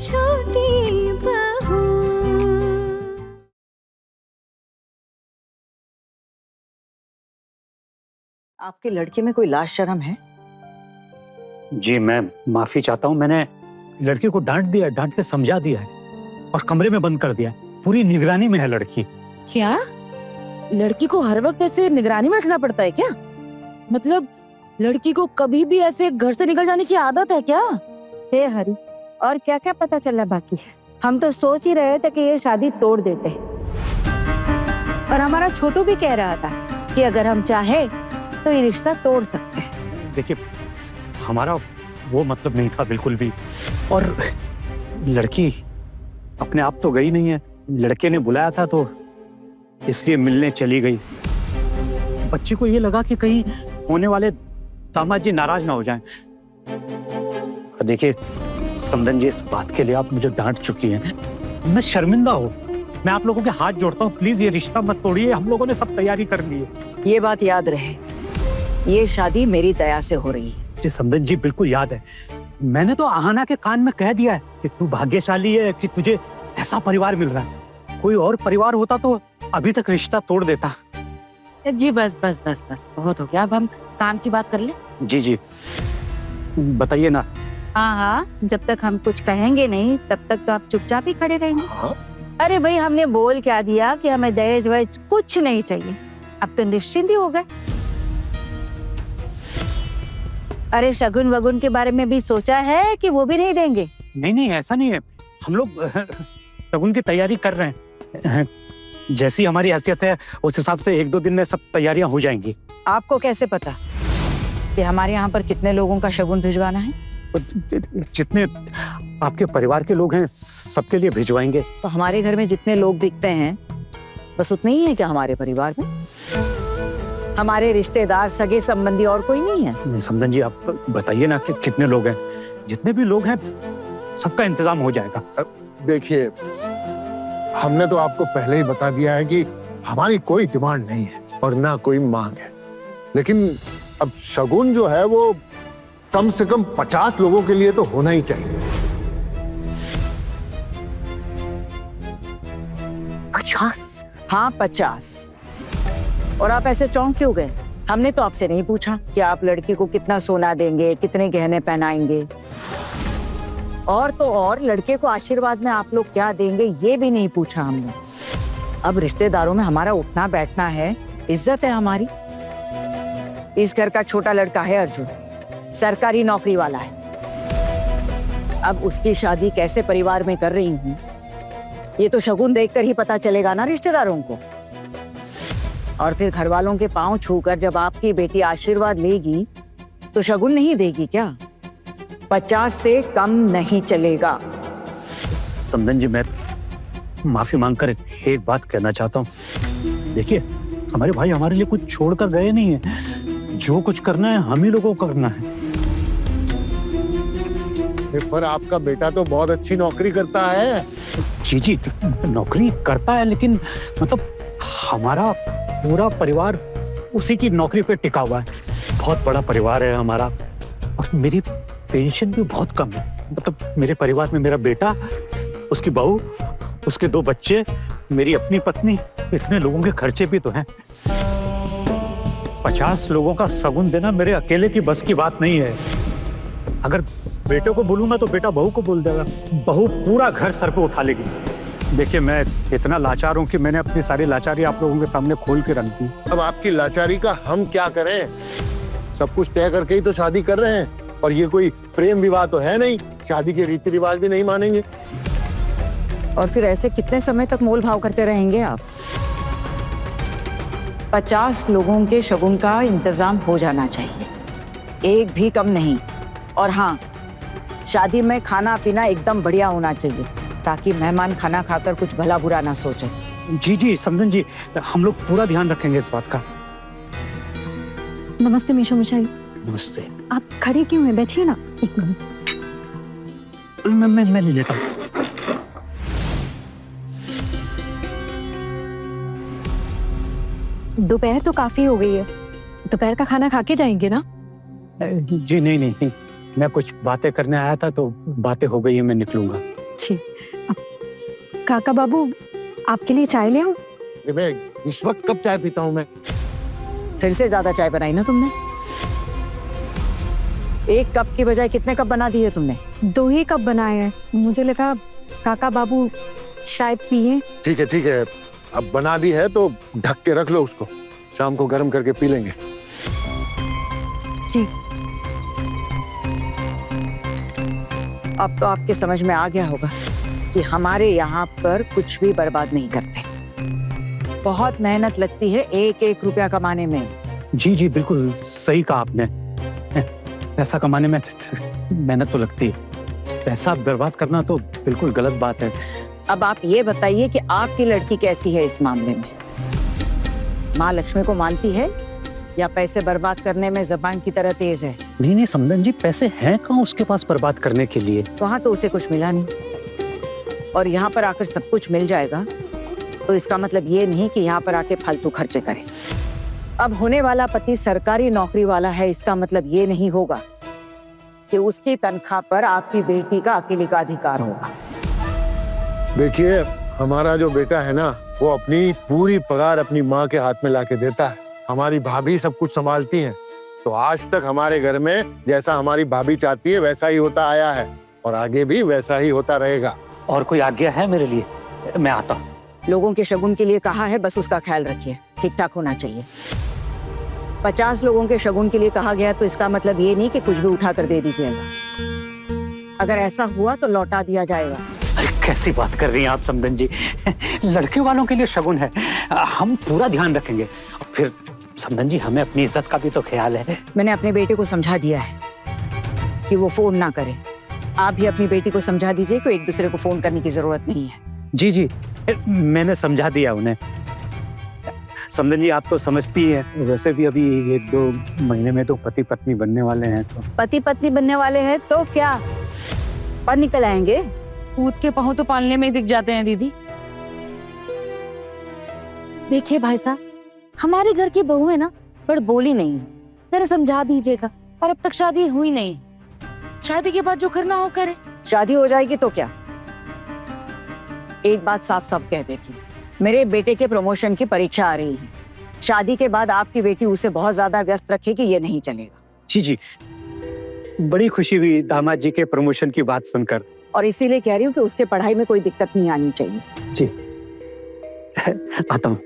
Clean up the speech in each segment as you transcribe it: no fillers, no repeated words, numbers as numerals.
छोटी बहू। आपके लड़के में कोई लाज शर्म है? जी मैं माफी चाहता हूँ। मैंने लड़की को डांट दिया, डांट के समझा दिया है और कमरे में बंद कर दिया। पूरी निगरानी में है लड़की। क्या लड़की को हर वक्त ऐसे निगरानी में रखना पड़ता है क्या? मतलब लड़की को कभी भी ऐसे घर से निकल जाने की आदत है क्या? हे हरी, और क्या क्या पता चला बाकी? हम तो सोच ही रहे थे कि ये शादी तोड़ देते, और हमारा छोटू भी कह रहा था कि अगर हम चाहे तो ये रिश्ता तोड़ सकते हैं। देखिए हमारा वो मतलब नहीं था बिल्कुल भी। और लड़की अपने आप तो गई नहीं है, लड़के ने बुलाया था तो इसलिए मिलने चली गई। बच्चे को ये लगा कि कहीं होने वाले दामाद जी नाराज ना हो जाएं। देखिए समदन जी, इस बात के लिए आप मुझे डांट चुकी हैं, मैं शर्मिंदा हूँ। मैं आप लोगों के हाथ जोड़ता हूँ, प्लीज ये रिश्ता मत तोड़िए। हम लोगों ने सब तैयारी कर ली है। ये बात याद रहे, ये शादी मेरी दया से हो रही है। जी समदन जी, बिल्कुल याद है। मैंने तो आहाना के कान में कह दिया है कि तू भाग्यशाली है कि तुझे ऐसा परिवार मिल रहा है। कोई और परिवार होता तो अभी तक रिश्ता तोड़ देता। जी बस बस बस बस, बहुत हो गया। अब हम काम की बात कर ले। जी जी बताइए ना। हाँ हाँ, जब तक हम कुछ कहेंगे नहीं तब तक तो आप चुपचाप ही खड़े रहेंगे। हाँ? अरे भाई, हमने बोल क्या दिया कि हमें दहेज वहेज कुछ नहीं चाहिए। अब तो निश्चिंत ही हो गए। अरे शगुन वगुन के बारे में भी सोचा है कि वो भी नहीं देंगे? नहीं नहीं, ऐसा नहीं है। हम लोग शगुन की तैयारी कर रहे हैं। जैसी हमारी हैसियत है उस हिसाब से 1-2 दिन में सब तैयारियां हो जाएंगी। आपको कैसे पता कि हमारे यहाँ पर कितने लोगों का शगुन भिजवाना है? जितने आपके परिवार के लोग हैं सबके लिए भिजवाएंगे। तो हमारे घर में जितने लोग दिखते हैं बस उतने ही है क्या हमारे परिवार में? हमारे रिश्तेदार, सगे संबंधी और कोई नहीं है? नहीं समदन जी, आप बताइए ना कि कितने लोग हैं। जितने भी लोग हैं सबका इंतजाम हो जाएगा। देखिए, हमने तो आपको पहले ही बता दिया है कि हमारी कोई डिमांड नहीं है और ना कोई मांग है। लेकिन अब शगुन जो है वो कम से कम 50 लोगों के लिए तो होना ही चाहिए। 50? हाँ 50। और आप ऐसे चौंक क्यों गए? हमने तो आपसे नहीं पूछा कि आप लड़की को कितना सोना देंगे, कितने गहने पहनाएंगे, और तो और लड़के को आशीर्वाद में आप लोग क्या देंगे ये भी नहीं पूछा हमने। अब रिश्तेदारों में हमारा उठना बैठना है, इज्जत है हमारी। इस घर का छोटा लड़का है अर्जुन, सरकारी नौकरी वाला है। अब उसकी शादी कैसे परिवार में कर रही हूँ ये तो शगुन देखकर ही पता चलेगा ना रिश्तेदारों को। और फिर घर वालों के पांव छूकर जब आपकी बेटी आशीर्वाद लेगी तो शगुन नहीं देगी क्या? 50 से कम नहीं चलेगा। समदन जी, मैं माफी मांगकर एक बात कहना चाहता हूँ। देखिए हमारे भाई हमारे लिए कुछ छोड़कर गए नहीं है। जो कुछ करना है हम ही लोगों को करना है। पर आपका बेटा तो बहुत अच्छी नौकरी करता है। जी जी नौकरी करता है, लेकिन मतलब हमारा पूरा परिवार उसी की नौकरी पे टिका हुआ है। बहुत बड़ा परिवार है हमारा, और मेरी पेंशन भी बहुत कम है। मतलब मेरे परिवार में मेरा बेटा, उसकी बहू, उसके 2 बच्चे, मेरी अपनी पत्नी, इतने लोगों के खर्चे भी तो हैं। 50 लोगों का शगुन देना मेरे अकेले की बस की बात नहीं है। अगर बेटे को बोलूंगा तो बेटा बहू को बोल देगा, बहू पूरा घर सर पे उठा लेगी। देखिए मैं इतना लाचार हूँ कि मैंने अपनी सारी लाचारी आप लोगों के सामने खोल के रख दी। अब आपकी लाचारी का हम क्या करें? सब कुछ तय करके ही तो शादी कर रहे हैं, और ये कोई प्रेम विवाह तो है नहीं। शादी के रीति रिवाज भी नहीं मानेंगे। और फिर ऐसे कितने समय तक मोल भाव करते रहेंगे आप? 50 लोगों के शगुन का इंतजाम हो जाना चाहिए, एक भी कम नहीं। और हाँ, शादी में खाना पीना एकदम बढ़िया होना चाहिए ताकि मेहमान खाना खाकर कुछ भला बुरा ना सोचे। जी जी समदन जी, हम लोग पूरा ध्यान रखेंगे इस बात का। नमस्ते मीशो मिशाई। नमस्ते। आप खड़े क्यों हैं? बैठिए ना, 1 मिनट। मैं ले लेता हूँ। दोपहर तो काफी हो गई है, दोपहर का खाना खा के जाएंगे ना? जी नहीं, मैं कुछ बातें करने आया था तो बातें हो गई है, मैं निकलूंगा। जी। अब काका बाबू आपके लिए चाय ले आऊं? अरे मैं इस वक्त कब चाय पीता हूँ मैं? फिर से ज्यादा चाय बनाई ना तुमने? एक कप की बजाय कितने कप बना दिए तुमने? 2 ही कप बनाए हैं, मुझे लगा काका बाबू शायद पिए। ठीक है, अब बना दी है तो ढक के रख लो उसको, शाम को गर्म करके पी लेंगे। जी। अब तो आपके समझ में आ गया होगा कि हमारे यहाँ पर कुछ भी बर्बाद नहीं करते। बहुत मेहनत लगती है एक एक रुपया कमाने में। जी बिल्कुल सही कहा आपने। पैसा कमाने में मेहनत तो लगती है, पैसा बर्बाद करना तो बिल्कुल गलत बात है। अब आप ये बताइए कि आपकी लड़की कैसी है इस मामले में? माँ लक्ष्मी को मानती है या पैसे बर्बाद करने में जबान की तरह तेज है? नहीं समदन जी, पैसे हैं कहाँ उसके पास बर्बाद करने के लिए? वहां तो उसे कुछ मिला नहीं और यहाँ पर आकर सब कुछ मिल जाएगा तो इसका मतलब ये नहीं कि यहाँ पर आके फालतू खर्चे करे। अब होने वाला पति सरकारी नौकरी वाला है, इसका मतलब ये नहीं होगा कि उसकी तनख्वाह पर आपकी बेटी का अकेले का अधिकार होगा। देखिए, हमारा जो बेटा है ना, वो अपनी पूरी पगार अपनी माँ के हाथ में लाके देता है। हमारी भाभी सब कुछ संभालती हैं, तो आज तक हमारे घर में जैसा हमारी भाभी चाहती है वैसा ही होता आया है और आगे भी वैसा ही होता रहेगा। और कोई आज्ञा है मेरे लिए? मैं आता हूँ। लोगों के शगुन के लिए कहा है, बस उसका ख्याल रखिए, ठीक ठाक होना चाहिए। 50 लोगों के शगुन के लिए कहा गया तो इसका मतलब ये नहीं कि कुछ भी उठा कर दे दीजिएगा। अगर ऐसा हुआ तो लौटा दिया जाएगा। अरे कैसी बात कर रही हैं आप समदन जी? लड़के वालों के लिए शगुन है, हम पूरा ध्यान रखेंगे। फिर समदन जी, हमें अपनी इज्जत का भी तो ख्याल है। मैंने अपने बेटे को समझा दिया है कि वो फोन ना करे। आप भी अपनी बेटी को समझा दीजिए कि एक दूसरे को फोन करने की जरूरत नहीं है। जी मैंने समझा दिया उन्हें। समदन जी, आप तो समझती हैं, वैसे भी अभी 1-2 महीने में तो पति पत्नी बनने वाले हैं। तो पति पत्नी बनने वाले हैं तो क्या पर निकल आएंगे? कूद के पाँव तो पालने में ही दिख जाते हैं दीदी। देखिए भाई साहब, हमारे घर की बहू है ना, पर बोली नहीं, जरा समझा दीजिएगा। और अब तक शादी हुई नहीं, शादी के बाद जो करना हो करे। शादी हो जाएगी तो क्या? एक बात साफ साफ कह देती हूँ, मेरे बेटे के प्रमोशन की परीक्षा आ रही है। शादी के बाद आपकी बेटी उसे बहुत ज्यादा व्यस्त रखेगी, ये नहीं चलेगा। जी बड़ी खुशी हुई दामाद जी के प्रमोशन की बात सुनकर। और इसीलिए कह रही हूँ कि उसके पढ़ाई में कोई दिक्कत नहीं आनी चाहिए। जी आता हूँ।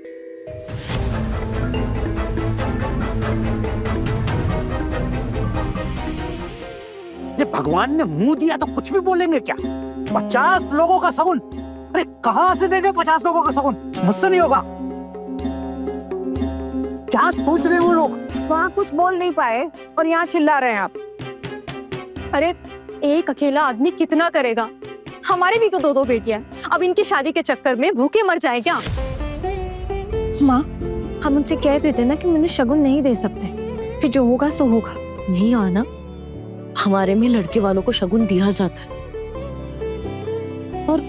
ये भगवान ने मुंह दिया तो कुछ भी बोलेंगे क्या? 50 लोगों का शगुन, अरे कहां से देंगे 50 लोगों का शगुन? मुझसे नहीं होगा। क्या सोच रहे हैं वो लोग? वहाँ कुछ बोल नहीं पाए और यहाँ चिल्ला रहे हैं आप। अरे एक अकेला आदमी कितना करेगा? हमारे भी तो 2-2 बेटियां, अब इनकी शादी के चक्कर में भूखे मर जाए क्या? माँ, हम उनसे कह देते ना कि मुझे शगुन नहीं दे सकते, फिर जो होगा सो होगा। नहीं आना, हमारे में लड़के वालों को शगुन दिया जाता है और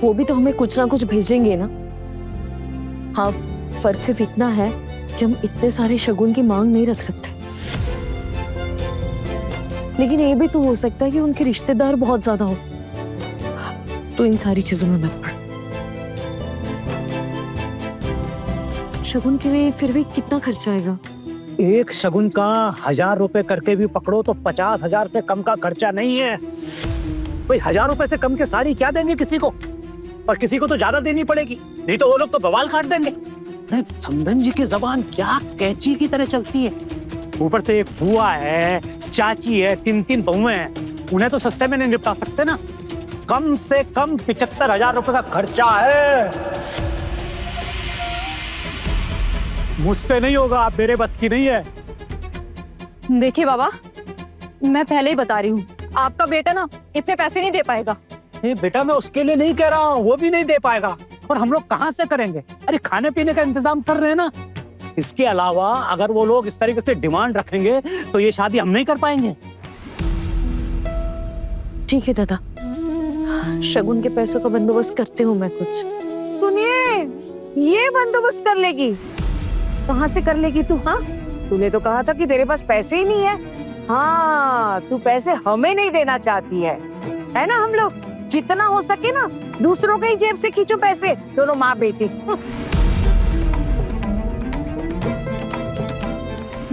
वो भी तो हमें कुछ ना कुछ भेजेंगे ना। हाँ, फर्क सिर्फ इतना है कि हम इतने सारे शगुन की मांग नहीं रख सकते, लेकिन ये भी तो हो सकता है कि उनके रिश्तेदार बहुत ज्यादा हो, तो इन सारी चीजों में मत पड़। शगुन के लिए फिर भी कितना खर्चा आएगा? एक शगुन का 1000 रुपए करके भी पकड़ो तो 50,000 से कम का खर्चा नहीं है। भाई 1000 रुपए से कम के साड़ी क्या देंगे किसी को? और किसी को तो ज्यादा देनी पड़ेगी, नहीं तो वो लोग तो बवाल काट देंगे। अरे समदन जी की जबान क्या कैंची की तरह चलती है। ऊपर से एक बुआ है, चाची है, 3-3 बहुएं हैं, उन्हें तो सस्ते में नहीं निपटा सकते ना। कम से कम 75,000 रुपए का खर्चा है। मुझसे नहीं होगा, आप मेरे बस की नहीं है। देखिए बाबा, मैं पहले ही बता रही हूँ, आपका बेटा ना इतने पैसे नहीं दे पाएगा। बेटा मैं उसके लिए नहीं कह रहा हूँ, वो भी नहीं दे पाएगा। और हम लोग कहाँ से करेंगे? अरे खाने पीने का इंतजाम कर रहे हैं ना। इसके अलावा अगर वो लोग इस तरीके से डिमांड रखेंगे तो ये शादी हम नहीं कर पाएंगे। ठीक है दादा, शगुन के पैसों का बंदोबस्त करती हूँ मैं कुछ। सुनिए, ये बंदोबस्त कर लेगी? कहाँ से कर लेगी तू? हाँ, तूने तो कहा था कि तेरे पास पैसे ही नहीं है। हाँ, तू पैसे हमें नहीं देना चाहती है ना? हम लोग जितना हो सके ना दूसरों के ही जेब से खींचो पैसे, दोनों माँ बेटी।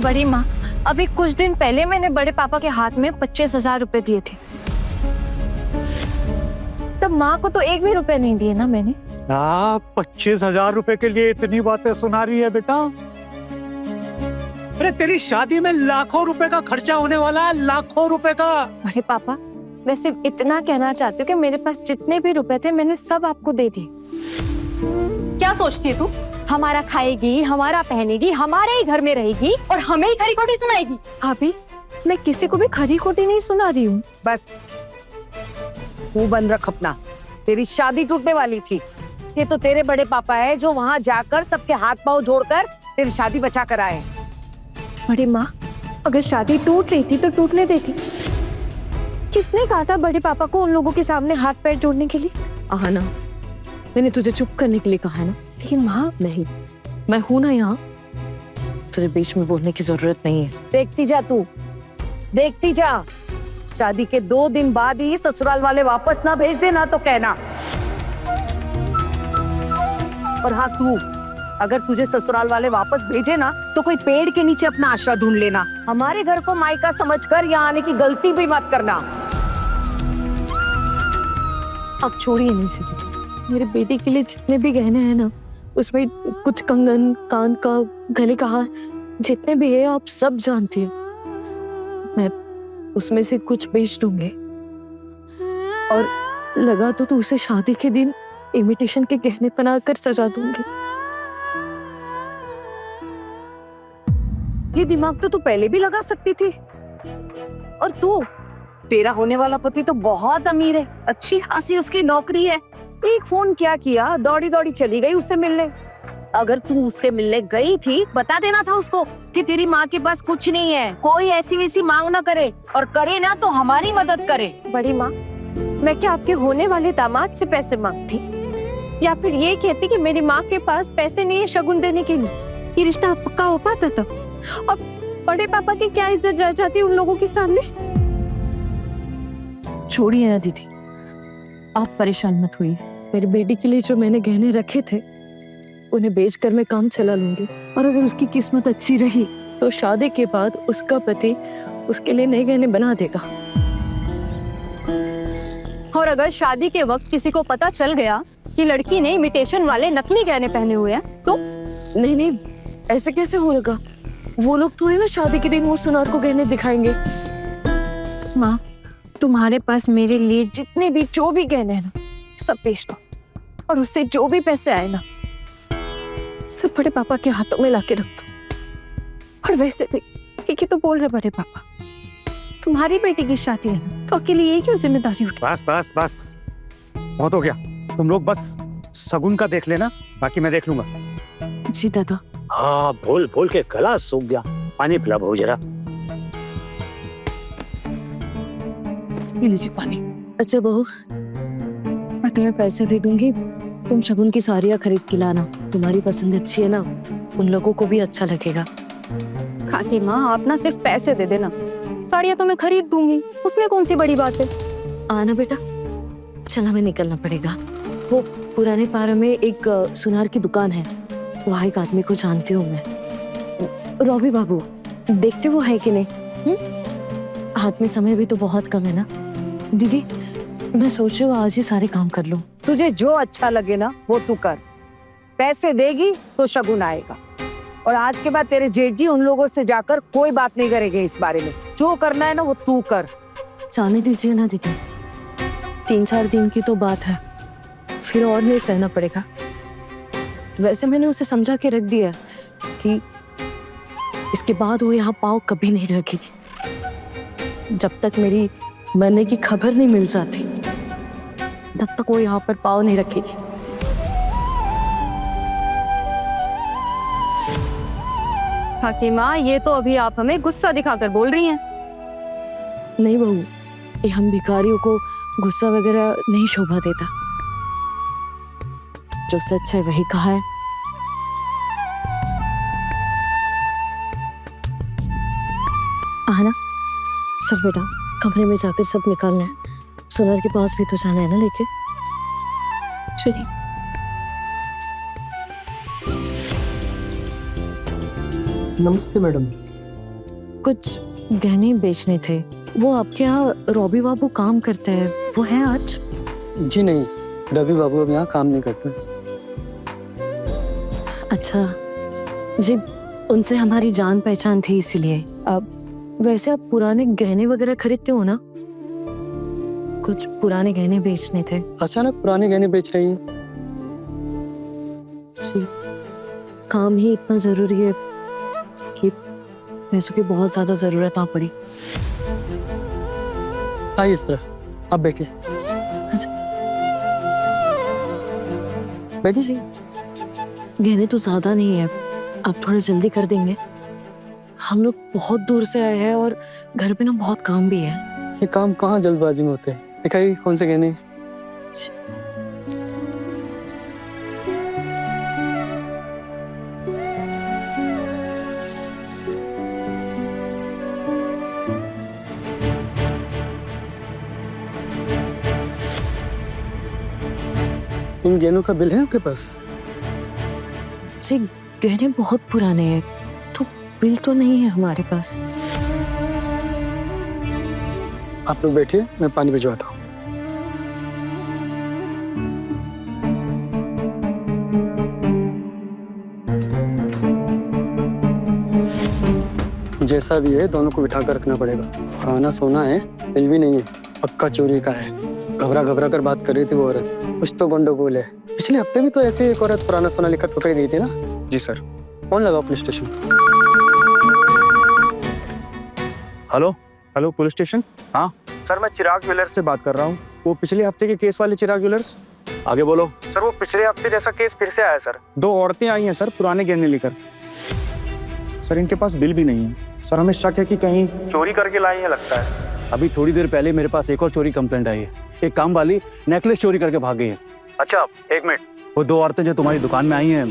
बड़ी माँ, अभी कुछ दिन पहले मैंने बड़े पापा के हाथ में 25,000 रुपए दिए थे। तब माँ को तो एक भी रुपए नहीं दिए ना मैंने। 25,000 रुपए के लिए इतनी बातें सुना रही है बेटा? अरे तेरी शादी में लाखों रुपए का खर्चा होने वाला है, लाखों रुपए का। बड़े पापा, वैसे इतना कहना चाहती हूँ कि मेरे पास जितने भी रुपए थे मैंने सब आपको दे दिए। क्या सोचती है तू? हमारा खाएगी, हमारा पहनेगी, हमारे ही घर में रहेगी और हमें ही खरी खोटी सुनाएगी। भाभी, मैं किसी को भी खरी खोटी नहीं सुना रही हूँ। बस मुंह बंद रख अपना। तेरी शादी टूटने वाली थी। ये तो तेरे बड़े पापा है जो वहां जाकर सबके हाथ पांव जोड़कर तेरी शादी बचा कर आए। बड़ी माँ, अगर शादी टूट रही थी तो टूटने देती। किसने कहा था बड़े पापा को उन लोगों के सामने हाथ पैर जोड़ने के लिए? आना, मैंने तुझे चुप करने के लिए कहा है ना। लेकिन माँ, नहीं, मैं हूं ना यहाँ, तुझे बीच में बोलने की जरूरत नहीं है। देखती जा तू, देखती जा। शादी के 2 दिन बाद ही ससुराल वाले वापस ना भेज देना तो कहना। और हाँ, तू अगर तुझे ससुराल वाले वापस भेजे ना तो कोई पेड़ के नीचे अपना आश्रय ढूंढ लेना। हमारे घर को मायका समझकर यहाँ आने की गलती भी मत करना। अब छोड़िए नहीं दीदी, मेरे बेटे के लिए जितने भी गहने हैं ना, उसमें कुछ कंगन, कान का, गले का हार, जितने भी है आप सब जानती है। मैं उसमें से कुछ बेच दूंगी और लगा तो उसे शादी के दिन इमिटेशन के गहने बनाकर सजा दूंगी। ये दिमाग तो तू पहले भी लगा सकती थी। और तू, तेरा होने वाला पति तो बहुत अमीर है, अच्छी खासी उसकी नौकरी है। एक फोन क्या किया, दौड़ी दौड़ी चली गई उससे मिलने। अगर तू उससे मिलने गई थी, बता देना था उसको कि तेरी माँ के पास कुछ नहीं है, कोई ऐसी वैसी मांग ना करे, और करे ना तो हमारी मदद करे। बड़ी माँ, मैं क्या आपके होने वाले दामाद से पैसे मांगती, या फिर ये कहती कि मेरी माँ के पास पैसे नहीं है शगुन देने के लिए? ये रिश्ता पक्का हो पाता था? और बड़े पापा की क्या इज्जत रह जाती उन लोगों के सामने? छोड़िए ना दीदी, आप परेशान मत होइए। मेरे बेटी के लिए जो मैंने गहने रखे थे उन्हें बेचकर मैं काम चला लूंगी, और अगर उसकी किस्मत अच्छी रही तो शादी के बाद उसका पति उसके लिए नए गहने बना देगा। और अगर शादी के वक्त किसी को पता चल गया कि लड़की ने इमिटेशन वाले नकली गहने पहने हुए हैं तो? नहीं नहीं, ऐसे कैसे होगा? वो लोग थोड़ी ना शादी के दिन वो सुनार को गहने दिखाएंगे। माँ, तुम्हारे पास मेरे लिए जितने भी जो भी गहने हैं ना, सब बेच दो, और उससे जो भी पैसे आए ना, सब बड़े पापा के हाथों में लाके रख दो। और वैसे भी ठीक ही तो बोल रहे बड़े पापा, तुम्हारी बेटी की शादी है ना, तो अकेले ये क्यों जिम्मेदारी उठा? बस बस बस, बहुत हो गया। तुम लोग बस सगुन का देख लेना, बाकी मैं देख लूंगा। जी दादा। हाँ, बोल बोल के गला सूख गया। पानी पिला बहू जरा। ये लीजिए पानी। अच्छा बहू, मैं तुम्हें पैसे दे दूंगी, तुम शगुन की साड़ियाँ खरीद के लाना। तुम्हारी पसंद अच्छी है ना, उन लोगों को भी अच्छा लगेगा। खाकी माँ, आप ना सिर्फ पैसे दे देना, साड़ियाँ तो मैं खरीद दूंगी, उसमें कौन सी बड़ी बात है। आना बेटा, चल हमें निकलना पड़ेगा। वो पुराने पारा में एक सुनार की दुकान है, वहाँ एक आदमी को जानती हूँ मैं। रॉबी बाबू, देखते वो है कि नहीं? हाथ में समय भी तो बहुत कम है ना। दीदी, मैं सोच रही हूँ आज ही सारे काम कर लूँ। तुझे जो अच्छा लगे ना वो तू कर। पैसे देगी तो शगुन आएगा, और आज के बाद तेरे जेठ जी उन लोगों से जाकर कोई बात नहीं करेंगे इस बारे में। जो करना है ना वो तू कर। जाने दीजिए ना दीदी, 3-4 दिन की तो बात है, फिर और नहीं सहना पड़ेगा। वैसे मैंने उसे समझा के रख दिया कि इसके बाद वो यहाँ पाँव कभी नहीं रखेगी। जब तक मेरी मरने की खबर नहीं मिल जाती तब तक वो यहाँ पर पाँव नहीं रखेगी। खाकी माँ, ये तो अभी आप हमें गुस्सा दिखाकर बोल रही हैं। नहीं बहू, ये हम भिखारियों को गुस्सा वगैरह नहीं शोभा देता। जो सच है वही कहा है। आना, चल बेटा, कमरे में जाकर सब निकालना है। सुनर के पास भी तो जाना है ना लेके। चलिए। नमस्ते मैडम। कुछ गहने बेचने थे। वो आपके यहाँ रॉबी बाबू काम करते हैं, वो है आज? जी नहीं, रवि बाबू अब यहाँ काम नहीं करते। अच्छा जी, उनसे हमारी जान पहचान थी इसीलिए। अब वैसे आप पुराने गहने वगैरह खरीदते हो ना? कुछ पुराने गहने बेचने थे। अचानक पुराने गहने बेच रही हैं? जी, काम ही इतना जरूरी है कि पैसों की बहुत ज्यादा जरूरत आ पड़ी। आइए इस तरह, आप बैठिए। बैठिए। गहने तो ज्यादा नहीं है, आप थोड़ा जल्दी कर देंगे? हम लोग बहुत दूर से आए हैं और घर पे ना बहुत काम भी है। ये काम कहाँ जल्दबाजी में होते हैं? दिखाइए कौन से गहने। इन गहनों का बिल है आपके पास? जी, गहने बहुत पुराने हैं तो बिल तो नहीं है हमारे पास। आप लोग बैठिए, मैं पानी भिजवाता हूँ। जैसा भी है दोनों को बिठा कर रखना पड़ेगा। पुराना सोना है, बिल भी नहीं है, पक्का चोरी का है। घबरा घबरा कर बात कर रही थी वो औरत, कुछ तो गंडगोल है। पिछले हफ्ते भी तो ऐसे एक औरत पुराना सोना लेकर पकड़ी गई थी ना? जी सर। फोन लगाओ police station. Hello hello police station. हाँ सर, मैं चिराग ज्वेलर्स से बात कर रहा हूँ। वो पिछले हफ्ते के केस वाले चिराग ज्वेलर्स। आगे बोलो। सर वो पिछले हफ्ते जैसा केस फिर से आया सर। 2 औरतें आई हैं सर पुराने गहने लेकर। सर इनके पास बिल भी नहीं है। सर हमें शक है कि कहीं चोरी करके लाई है लगता है। अभी थोड़ी देर पहले मेरे पास एक और चोरी कंप्लेंट आई है। एक काम वाली नेकलेस चोरी करके भाग गई है। अच्छा 1 मिनट। वो 2 औरतें जो तुम्हारी दुकान में आई हैं,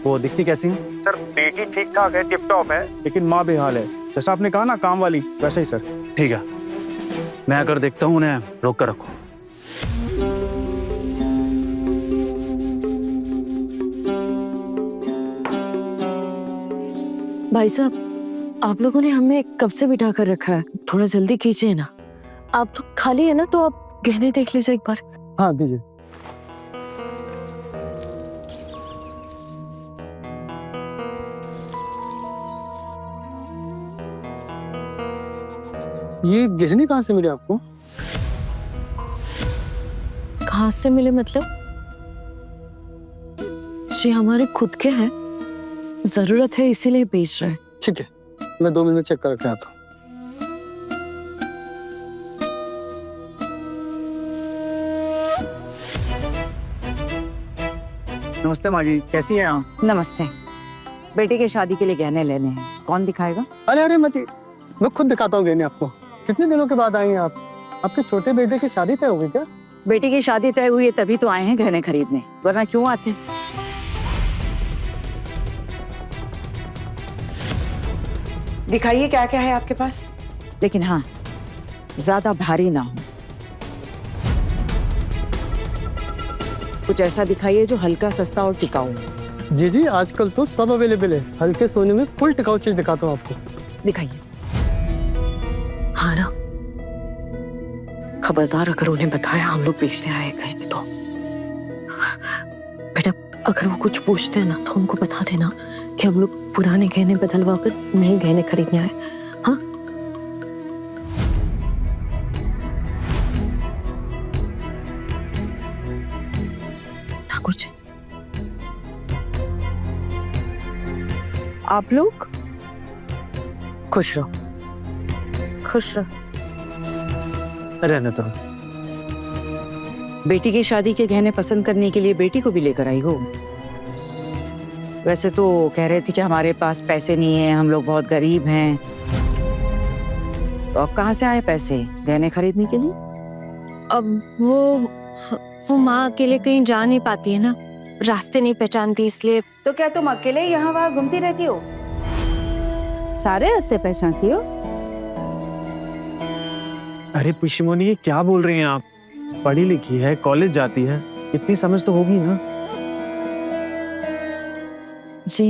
वो दिखती कैसी हैं? सर बेटी ठीक ठाक है, टिप टॉप है, लेकिन माँ बेहाल है। जैसा आपने कहा ना काम वाली, वैसा ही सर। ठीक है, मैं आकर देखता हूँ, उन्हें रोक कर रखो। भाई साहब, आप लोगों ने हमें कब से बिठा कर रखा है? थोड़ा जल्दी कीजिए ना। आप तो खाली है ना, तो आप गहने देख लीजिए एक बार। हाँ दीजिए। ये गहने कहाँ से मिले आपको? कहाँ से मिले मतलब? जी हमारे खुद के हैं, जरूरत है इसीलिए बेच रहे हैं। ठीक है, मैं 2 मिनट में चेक करके आता हूँ। नमस्ते माँ जी, कैसी हैं आप? नमस्ते। बेटी की शादी के लिए गहने लेने हैं, कौन दिखाएगा? अरे अरे मत, मैं खुद दिखाता हूँ गहने आपको। कितने दिनों के बाद आई हैं आप? आपके छोटे बेटे की शादी तय हो गई क्या? बेटी की शादी तय हुई है तभी तो आए हैं गहने खरीदने, वरना क्यों आते? दिखाइए क्या क्या है आपके पास, लेकिन हाँ ज्यादा भारी ना हो। कुछ ऐसा दिखाइए जो हल्का, सस्ता और टिकाऊ। जी जी, आजकल तो सब अवेलेबल है। हल्के सोने में फुल टिकाऊ चीज दिखाता हूँ आपको। दिखाइए। हाँ ना, खबरदार अगर उन्हें बताया हम लोग बेचने आए गहने तो। बेटा अगर वो कुछ पूछते हैं ना तो उनको बता देना कि हम लोग पुराने गहने बदलवा कर नए गहने खरीदने आए। हाँ ना कुछ। आप लोग खुश रहो, खुश रहो। रहने तो। बेटी की शादी के गहने पसंद करने के लिए बेटी को भी लेकर आई हो? वैसे तो कह रहे थे कि हमारे पास पैसे नहीं है, हम लोग बहुत गरीब हैं। तो अब कहाँ से आए पैसे गहने खरीदने के लिए? अब वो माँ अकेले कहीं जा नहीं पाती है ना, रास्ते नहीं पहचानती, इसलिए। तो क्या तुम अकेले यहाँ वहाँ घूमती रहती हो? सारे रास्ते पहचानती हो? अरे पिशमोनी, ये क्या बोल रही हैं आप? पढ़ी लिखी है, कॉलेज जाती है, इतनी समझ तो होगी ना। जी,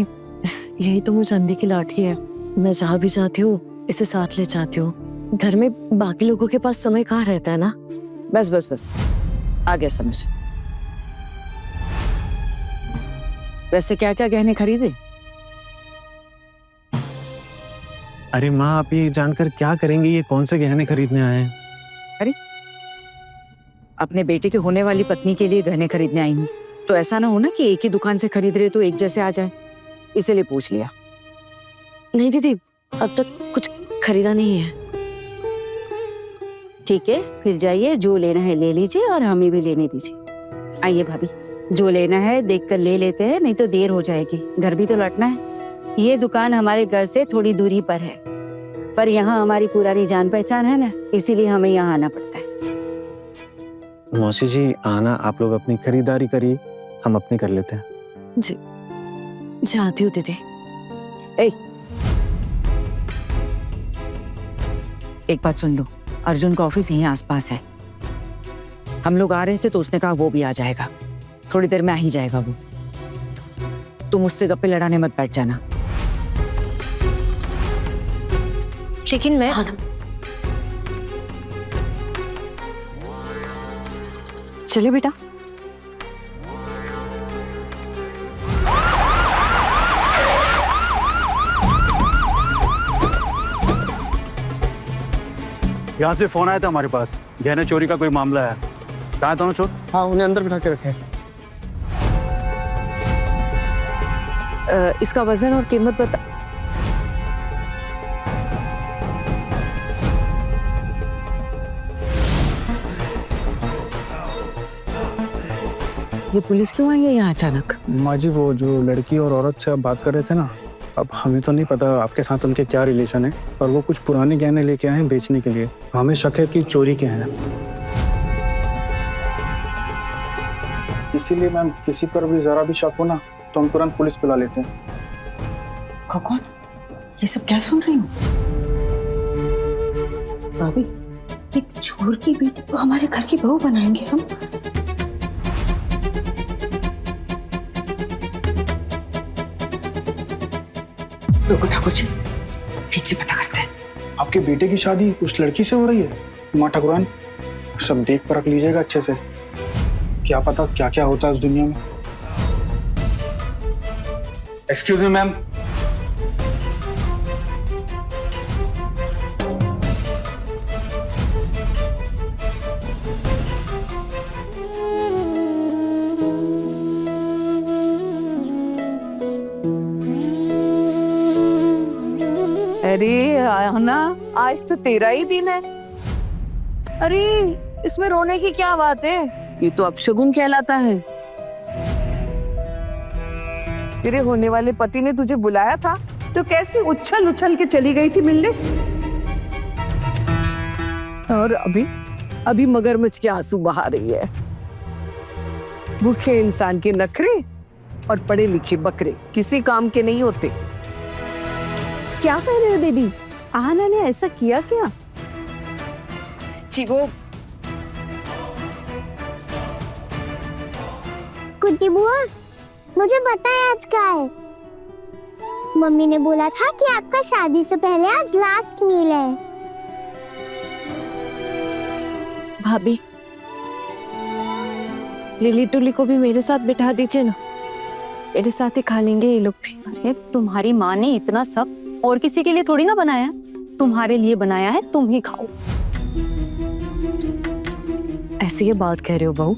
यही तो मुझे अंधी की लाठी है। मैं जहाँ भी जाती हूँ इसे साथ ले जाती हूँ। घर में बाकी लोगों के पास समय कहाँ रहता है ना। बस बस बस, आ गया समझ। वैसे क्या क्या गहने खरीदे? अरे माँ, आप ये जानकर क्या करेंगे, ये कौन से गहने खरीदने आए हैं? अपने बेटे की होने वाली पत्नी के लिए गहने खरीदने आई हूँ। तो ऐसा ना हो ना कि एक ही दुकान से खरीद रहे तो एक जैसे आ जाए, इसीलिए पूछ लिया। नहीं दीदी, अब तक कुछ खरीदा नहीं है। ठीक है, फिर जाइए, जो लेना है ले लीजिए और हमें भी लेने दीजिए। आइए भाभी, जो लेना है देख कर ले लेते हैं, नहीं तो देर हो जाएगी, घर भी तो लौटना है। ये दुकान हमारे घर से थोड़ी दूरी पर है, पर यहाँ हमारी पुरानी जान पहचान है ना, इसीलिए हमें यहाँ आना पड़ता है। मौसी जी, आना, आप लोग अपनी खरीदारी करिए, हम अपनी कर लेते हैं। जी, जाती हूँ दीदी। एक बात सुन लो, अर्जुन का ऑफिस यहीं आसपास है। हम लोग आ रहे थे तो उसने कहा वो भी आ जाएगा, थोड़ी देर में आ ही जाएगा वो। तुम उससे गप्पे लड़ाने मत बैठ जाना। लेकिन मैं हाँ ना। चले बेटा। यहाँ से फोन आया था हमारे पास, गहने चोरी का कोई मामला है। कहाँ है दोनों चोर? हाँ, उन्हें अंदर बिठा के रखे। इसका वजन और कीमत बता। ये पुलिस क्यों आई है यहाँ अचानक? माँ जी, वो जो लड़की और औरत से आप बात कर रहे थे ना, अब हमें तो नहीं पता आपके साथ उनके क्या रिलेशन है, पर वो कुछ पुराने गहने लेके आए हैं बेचने के लिए। हमें शक है कि चोरी के हैं, इसीलिए मैम किसी पर भी जरा भी शक हो ना तो हम तुरंत पुलिस बुला लेते हैं। कौन? ये सब क्या सुन रही हूँ? भाभी, एक चोर की बेटी को हमारे घर की बहू बनाएंगे हम? रुको ठाकुर जी, ठीक से पता करते हैं। आपके बेटे की शादी उस लड़की से हो रही है? माँ ठाकुरान, सब देख परख लीजिएगा अच्छे से, क्या पता क्या क्या होता है उस दुनिया में। Excuse me ma'am. अरे आना, आज तो तेरा ही दिन है। अरे इसमें रोने की क्या बात है, ये तो अपशगुन कहलाता है। तेरे होने वाले पति ने तुझे बुलाया था तो कैसे उछल उछल के चली गई थी मिलने, और अभी मगरमच्छ के आंसू बहा रही है। भूखे इंसान के नखरे और पढ़े लिखे बकरे किसी काम के नहीं होते। क्या कह रहे हो दीदी, आहना ने ऐसा किया क्या? जी वो कुट्टी बुआ, मुझे पता है आज क्या है। मम्मी ने बोला था कि आपका शादी से पहले आज लास्ट मील है। भाभी, लिली टुली को भी मेरे साथ बिठा दीजिए ना, मेरे साथ ही खा लेंगे ये लोग भी। अरे तुम्हारी माँ ने इतना सब और किसी के लिए थोड़ी ना बनाया, तुम्हारे लिए बनाया है, तुम ही खाओ। ऐसी ये बात कह रहे हो बहू?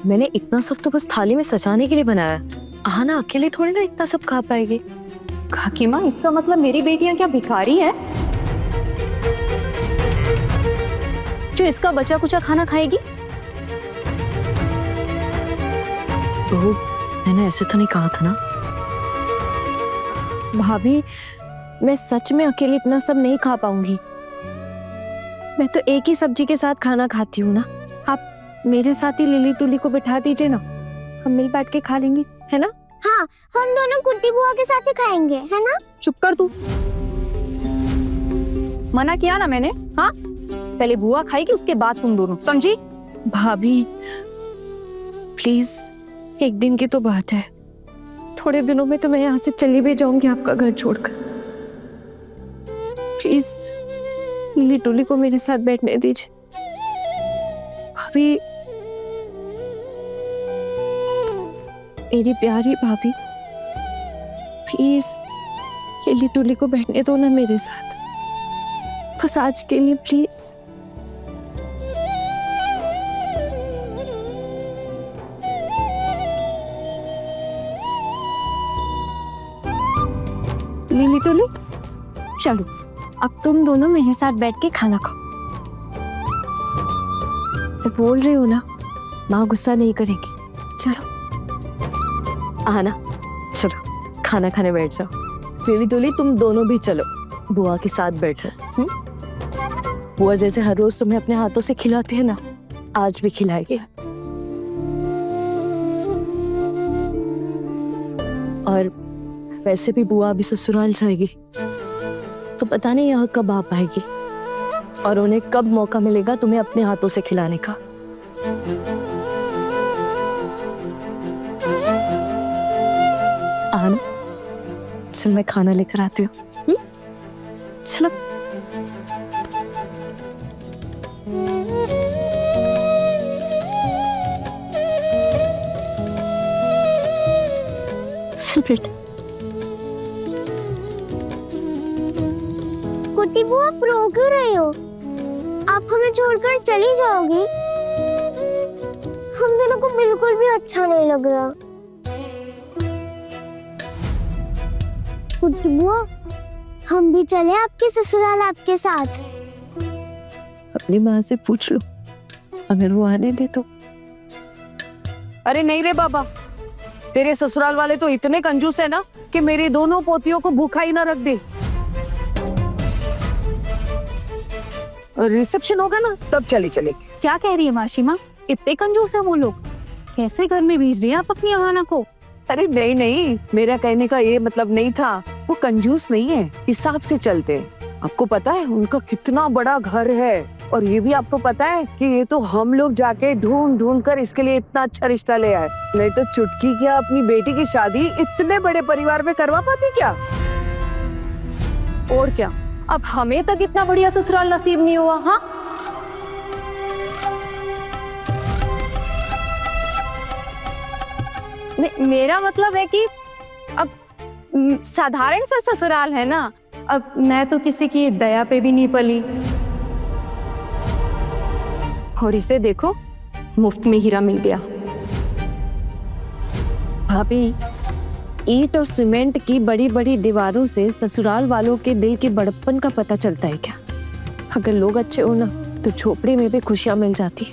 मैंने इतना सब तो बस थाली में सजाने के लिए बनाया। आहना अकेले थोड़ी ना इतना सब खा पाएगी। काकी माँ, इसका मतलब मेरी बेटियां क्या भिखारी हैं जो इसका बचा कुचा खाना खाएगी? बहू, मैंने ऐसे तो नहीं कहा था ना। भाभी, मैं सच में अकेले इतना सब नहीं खा पाऊंगी। मैं तो एक ही सब्जी के साथ खाना खाती हूँ ना। आप मेरे साथ ही लिली टुली को बिठा दीजिए ना, हम मिल बैठ के खा लेंगे, है ना? हाँ, हम दोनों कुट्टी बुआ के साथ ही खाएंगे, है ना? चुप कर तू, मना किया ना मैंने। हाँ, पहले बुआ खाएगी उसके बाद तुम दोनों, समझी? भाभी प्लीज, एक दिन की तो बात है, थोड़े दिनों में तो मैं यहाँ से चली भी जाऊंगी आपका घर छोड़कर। प्लीज लिली टोली को मेरे साथ बैठने दीजिए। भाभी, मेरी प्यारी भाभी, प्लीज लिली टोली को बैठने दो ना मेरे साथ, बस आज के लिए प्लीज। लिली टोली, चलो अब तुम दोनों मेरे साथ बैठ के खाना खाओ। मैं बोल रही हूँ ना, माँ गुस्सा नहीं करेगी। चलो आना, चलो खाना खाने बैठ जाओ। लिली टोली, तुम दोनों भी चलो, बुआ के साथ बैठो। बुआ जैसे हर रोज तुम्हें अपने हाथों से खिलाती है ना, आज भी खिलाएगी। और वैसे भी बुआ अभी ससुराल जाएगी, तो पता नहीं यहाँ कब आ पाएगी और उन्हें कब मौका मिलेगा तुम्हें अपने हाथों से खिलाने का। आना, चल मैं खाना लेकर आती हूँ। चलो। चल बेटा। कुटी बुआ, आप रो क्यों रहे हो? आप हमें छोड़कर चली जाओगी? हम दोनों को बिल्कुल भी अच्छा नहीं लग रहा। कुटी बुआ, हम भी चले आपके ससुराल आपके साथ? अपनी माँ से पूछ लो, अगर वो आने दे तो। अरे नहीं रे बाबा, तेरे ससुराल वाले तो इतने कंजूस है ना कि मेरी दोनों पोतियों को भूखा ही ना रख दे। रिसेप्शन होगा ना तब चली चलेगी। क्या कह रही है मासी माँ, इतने कंजूस है वो लोग? कैसे घर में भेज रही है आप अपनी अहाना को? अरे नहीं नहीं, मेरा कहने का ये मतलब नहीं था। वो कंजूस नहीं है, हिसाब से चलते हैं। आपको पता है उनका कितना बड़ा घर है, और ये भी आपको पता है कि ये तो हम लोग जाके ढूंढ ढूंढ कर इसके लिए इतना अच्छा रिश्ता ले आए। नहीं तो चुटकी क्या अपनी बेटी की शादी इतने बड़े परिवार में करवा पाती क्या? और क्या, अब हमें तक इतना बढ़िया ससुराल नसीब नहीं हुआ। हाँ, मेरा मतलब है कि अब साधारण सा ससुराल है ना। अब मैं तो किसी की दया पे भी नहीं पली, और इसे देखो मुफ्त में हीरा मिल गया। भाभी, ईंट और सीमेंट की बड़ी बड़ी दीवारों से ससुराल वालों के दिल की बड़प्पन का पता चलता है क्या? अगर लोग अच्छे हो ना तो झोपड़ी में भी खुशियां मिल जाती है।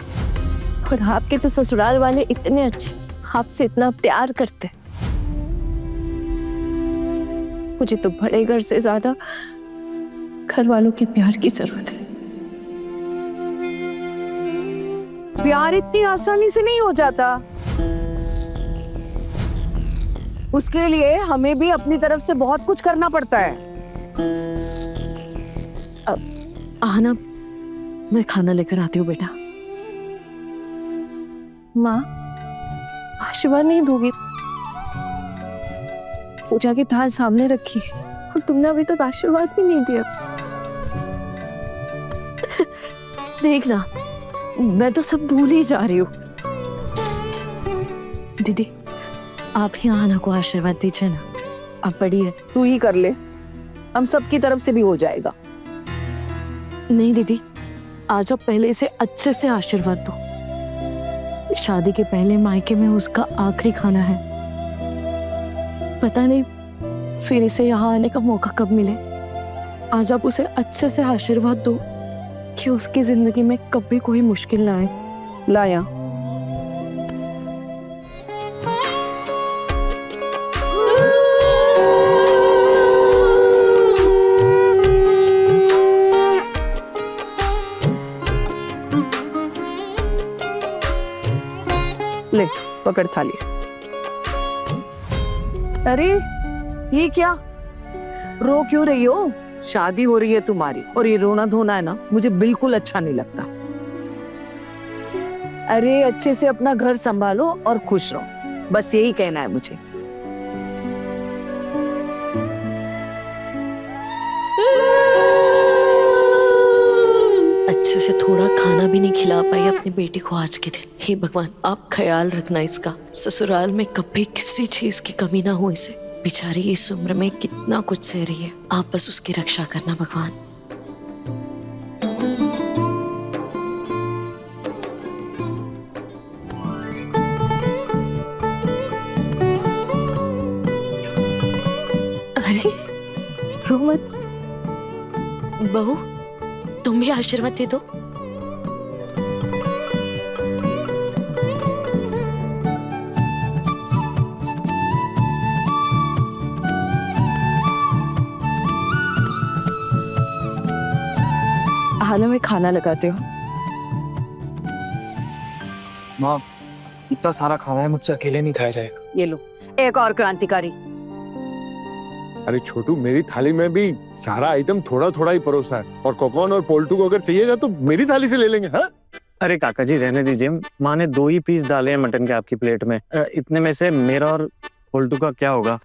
और आपके तो ससुराल वाले इतने अच्छे, आपसे इतना प्यार करते। मुझे तो बड़े घर से ज्यादा घर वालों के प्यार की जरूरत है। प्यार इतनी आसानी से नहीं हो जाता, उसके लिए हमें भी अपनी तरफ से बहुत कुछ करना पड़ता है। आना, मैं खाना लेकर आती हूँ बेटा। माँ, आशीर्वाद नहीं दोगी? पूजा की थाल सामने रखी है और तुमने अभी तक आशीर्वाद भी नहीं दिया। देखना, मैं तो सब भूल ही जा रही हूँ। दीदी, आप ही आना को आशीर्वाद दीजिए ना, आप बड़ी है। तू ही कर ले, हम सबकी तरफ से भी हो जाएगा। नहीं दीदी, आज आप पहले इसे अच्छे से आशीर्वाद दो। शादी के पहले मायके में उसका आखिरी खाना है, पता नहीं फिर इसे यहाँ आने का मौका कब मिले। आज आप उसे अच्छे से आशीर्वाद दो कि उसकी जिंदगी में कभी कोई मुश्किल ना आए। लाया, ले पकड़ थाली। अरे ये क्या, रो क्यों रही हो? शादी हो रही है तुम्हारी, और ये रोना धोना है ना, मुझे बिल्कुल अच्छा नहीं लगता। अरे अच्छे से अपना घर संभालो और खुश रहो, बस यही कहना है मुझे। अच्छे से थोड़ा खाना भी नहीं खिला पाई अपनी बेटी को आज के दिन। हे भगवान, आप ख्याल रखना इसका, ससुराल में कभी किसी चीज की कमी ना हो इसे। बेचारी इस उम्र में कितना कुछ सह रही है, आप बस उसकी रक्षा करना भगवान। अरे रो मत बहू, तुम भी आशीर्वाद दे दो। हाल में खाना लगाते हो। माँ, इतना सारा खाना है, मुझसे अकेले नहीं खाया जाएगा। ये लो एक और क्रांतिकारी। अरे छोटू, मेरी थाली में भी सारा आइटम थोड़ा थोड़ा ही परोसा है, और कोकोन और पोल्टू को अगर चाहिएगा तो मेरी थाली से ले लेंगे। हाँ, अरे काका जी रहने दीजिए, माँ ने 2 ही पीस डाले हैं मटन के आपकी प्लेट में। इतने में से मेरा और पोल्टू का क्या होगा?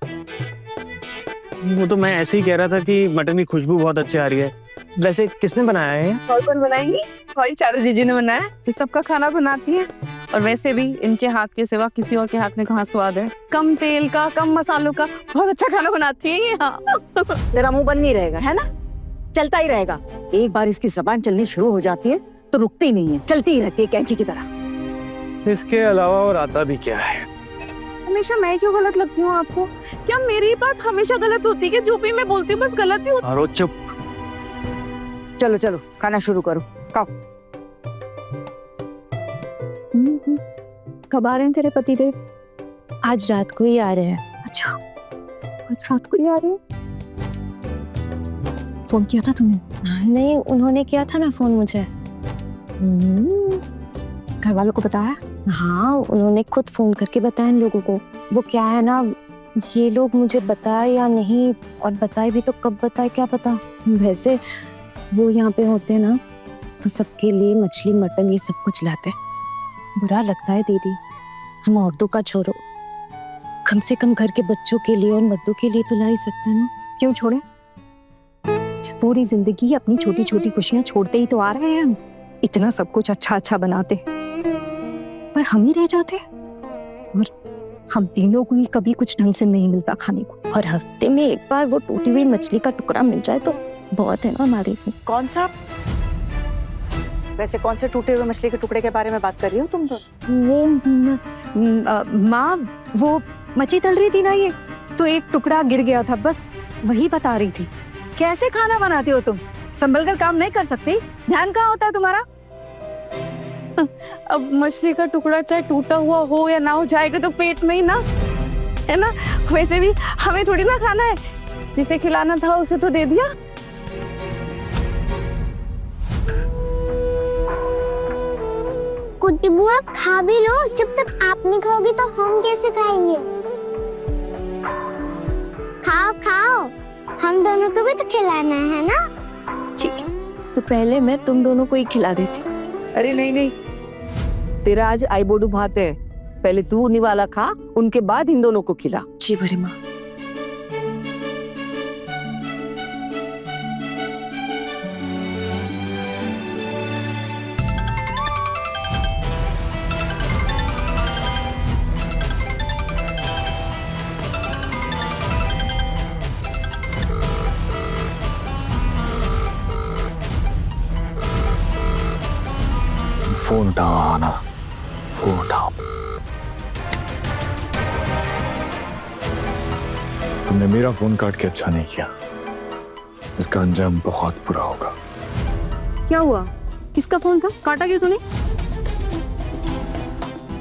वो तो मैं ऐसे ही कह रहा था कि मटन की खुशबू बहुत अच्छी आ रही है। वैसे किसने बनाया है? और कौन बनाएंगी? हमारी चारू जीजी ने बनाया, जो सबका खाना बनाती है। और वैसे भी इनके हाथ के सिवा किसी और के हाथ में कहाँ स्वाद है। कम तेल का, कम मसालों का, बहुत अच्छा खाना बनाती है ये। हाँ। तेरा मुंह बंद नहीं रहेगा, है ना? चलता ही रहेगा। एक बार इसकी जबान चलनी शुरू हो जाती है तो रुकती ही नहीं है, चलती ही रहती है कैंची की तरह। इसके अलावा और आता भी क्या है? हमेशा मैं क्यों गलत लगती हूँ आपको? क्या मेरी बात हमेशा गलत होती है कि जो भी मैं बोलती हूँ बस गलत ही होती? अरे चुप। चलो चलो खाना शुरू करो, खाओ। कब आ रहे हैं तेरे पतिदेव? आज रात को ही आ रहे हैं। अच्छा, आज रात को ही आ रहे हैं? फोन किया था तुमने? नहीं, उन्होंने किया था ना फोन मुझे। घर वालों को बताया? हाँ, उन्होंने खुद फोन करके बताया इन लोगों को। वो क्या है ना, ये लोग मुझे बताए या नहीं, और बताए भी तो कब बताए क्या पता। वैसे वो यहाँ पे होते ना तो सबके लिए मछली मटन ये सब कुछ लाते। बुरा लगता है दीदी, हम औरतों का छोड़ो, कम से कम घर के बच्चों के लिए और मर्दों के लिए तो ला ही सकते हैं ना। क्यों छोड़े? पूरी जिंदगी अपनी छोटी छोटी खुशियां छोड़ते ही तो आ रहे हैं हम। इतना सब कुछ अच्छा अच्छा बनाते पर हम ही रह जाते, और हम तीनों को ही कभी कुछ ढंग से नहीं मिलता खाने को। और हफ्ते में एक बार वो टूटी हुई मछली का टुकड़ा मिल जाए तो बहुत है ना हमारे लिए। कौन सा? वैसे कौन से टूटे हुए मछली के टुकड़े के बारे में बात कर रही हो तुम? तो वो माँ, वो मछली तल रही थी ना ये, तो एक टुकड़ा गिर गया था, बस वही बता रही थी। कैसे खाना बनाती हो तुम? संभल कर काम नहीं कर सकती? ध्यान कहाँ होता है तुम्हारा? अब मछली का टुकड़ा चाहे टूटा हुआ हो या ना हो, जाएगा तो पेट में ही ना, है ना? वैसे भी हमें थोड़ी ना खाना है, जिसे खिलाना था उसे तो दे दिया। कुट्टी बुआ खा भी लो, जब तक आप नहीं खाओगी तो हम कैसे खाएंगे? खाओ खाओ, हम दोनों को भी तो खिलाना है ना? ठीक है, तो पहले मैं तुम दोनों को ही खिला देती। अरे नहीं नहीं, तेरा आज आई बोडू भात है, पहले तू निवाला खा, उनके बाद इन दोनों को खिला। जी बड़ी माँ। फोन उठाओ आना, फोन उठाओ। तुमने मेरा फोन काट के अच्छा नहीं किया, इसका अंजाम बहुत बुरा होगा। क्या हुआ? किसका फोन था? काटा क्यों तूने?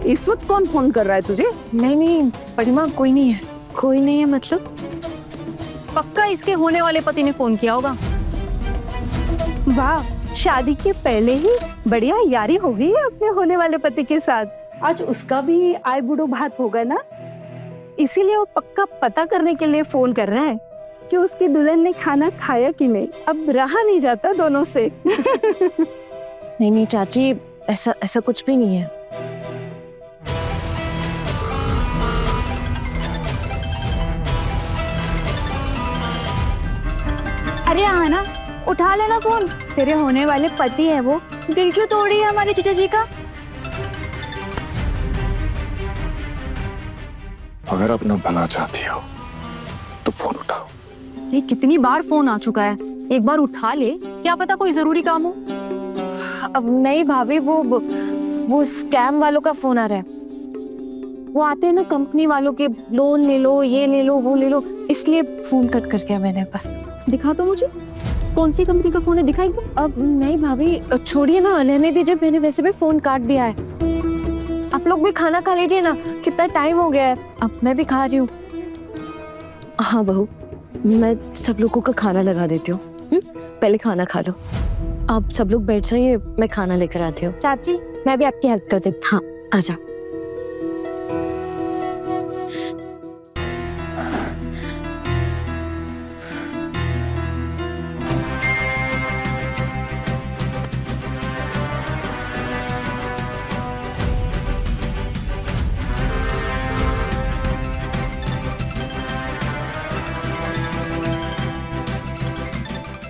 इस वक्त कौन फोन कर रहा है तुझे? नहीं नहीं परिमा, कोई नहीं है। कोई नहीं है मतलब? पक्का इसके होने वाले पति ने फोन किया होगा। वाह, शादी के पहले ही बढ़िया यारी हो गई है अपने होने वाले पति के साथ। आज उसका भी आई बुढ़ो भात होगा ना, इसीलिए वो पक्का पता करने के लिए फोन कर रहा है कि उसकी दुल्हन ने खाना खाया कि नहीं। अब रहा नहीं जाता दोनों से। नहीं नहीं चाची, ऐसा कुछ भी नहीं है। कहा ना, उठा लेना फोन, तेरे होने वाले पति है वो। दिल क्यों तोड़ रही है हमारे जीजा जी का? अगर अपना भला चाहती हो तो फोन उठाओ। ये कितनी बार फोन आ चुका है, एक बार उठा ले, क्या पता कोई जरूरी काम हो। अब नहीं भाभी, वो स्कैम वालों का फोन आ रहा है। वो आते हैं ना कंपनी वालों के, लोन ले लो, ये ले लो, वो ले लो, इसलिए फोन कट कर दिया मैंने बस। दिखा तो मुझे, कौन सी कंपनी का फोन है, दिखाएगी? अब नहीं भाभी, छोड़िए ना, रहने दीजिए, मैंने वैसे भी फोन काट दिया है। आप लोग भी खाना खा लीजिए ना, कितना टाइम हो गया है। अब मैं भी खा रही हूँ। हाँ बहू, मैं सब लोगों का खाना लगा देती हूँ। पहले खाना खा लो। आप सब लोग बैठ जाइए, मैं खाना लेकर आती हूँ। चाची, मैं भी आपकी हेल्प कर देती हूँ। हाँ, आ जाओ।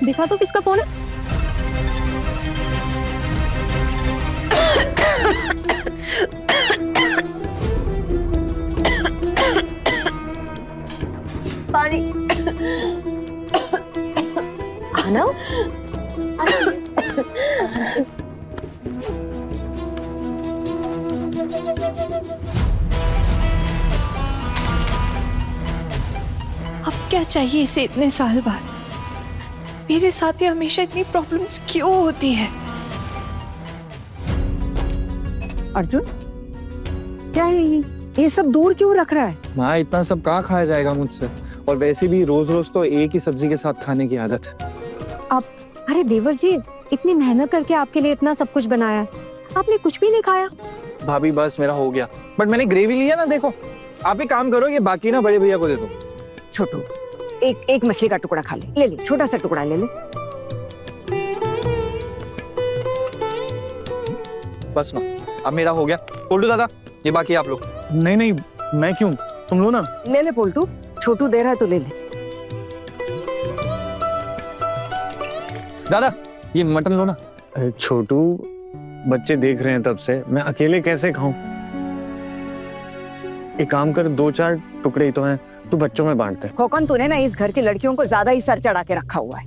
दिखा तो किसका फोन है? पानी। खाना? अब क्या चाहिए इसे इतने साल बाद? मेरे साथ ही हमेशा इतनी प्रॉब्लम्स क्यों होती है? अर्जुन, क्या है ये सब दूर क्यों रख रहा है? माँ, इतना सब कहाँ खाया जाएगा मुझसे, और वैसे भी रोज रोज तो एक ही सब्जी के साथ खाने की आदत है। अरे देवर जी, इतनी मेहनत करके आपके लिए इतना सब कुछ बनाया है, आपने कुछ भी नहीं खाया। भाभी बस मेरा हो गया, बट मैंने ग्रेवी लिया ना, देखो। आप एक काम करो, ये बाकी ना बड़े भैया को दे दो। छोटू, एक मछली का टुकड़ा खा ले, ले छोटा सा टुकड़ा ले ले। बस माँ, अब मेरा हो गया। पोल्टू दादा, ये बाकी आप लोग। नहीं नहीं, मैं क्यों, तुम लो ना। ले ले पोल्टू, छोटू दे रहा है तो ले ले। दादा, ये मटन लो ना। अरे छोटू, बच्चे देख रहे हैं तब से, मैं अकेले कैसे खाऊं? एक काम कर, 2-4 टुकड़े ही तो हैं, तू बच्चों में बांट दे। खोकन, तूने ना इस घर की लड़कियों को ज्यादा ही सर चढ़ा के रखा हुआ है।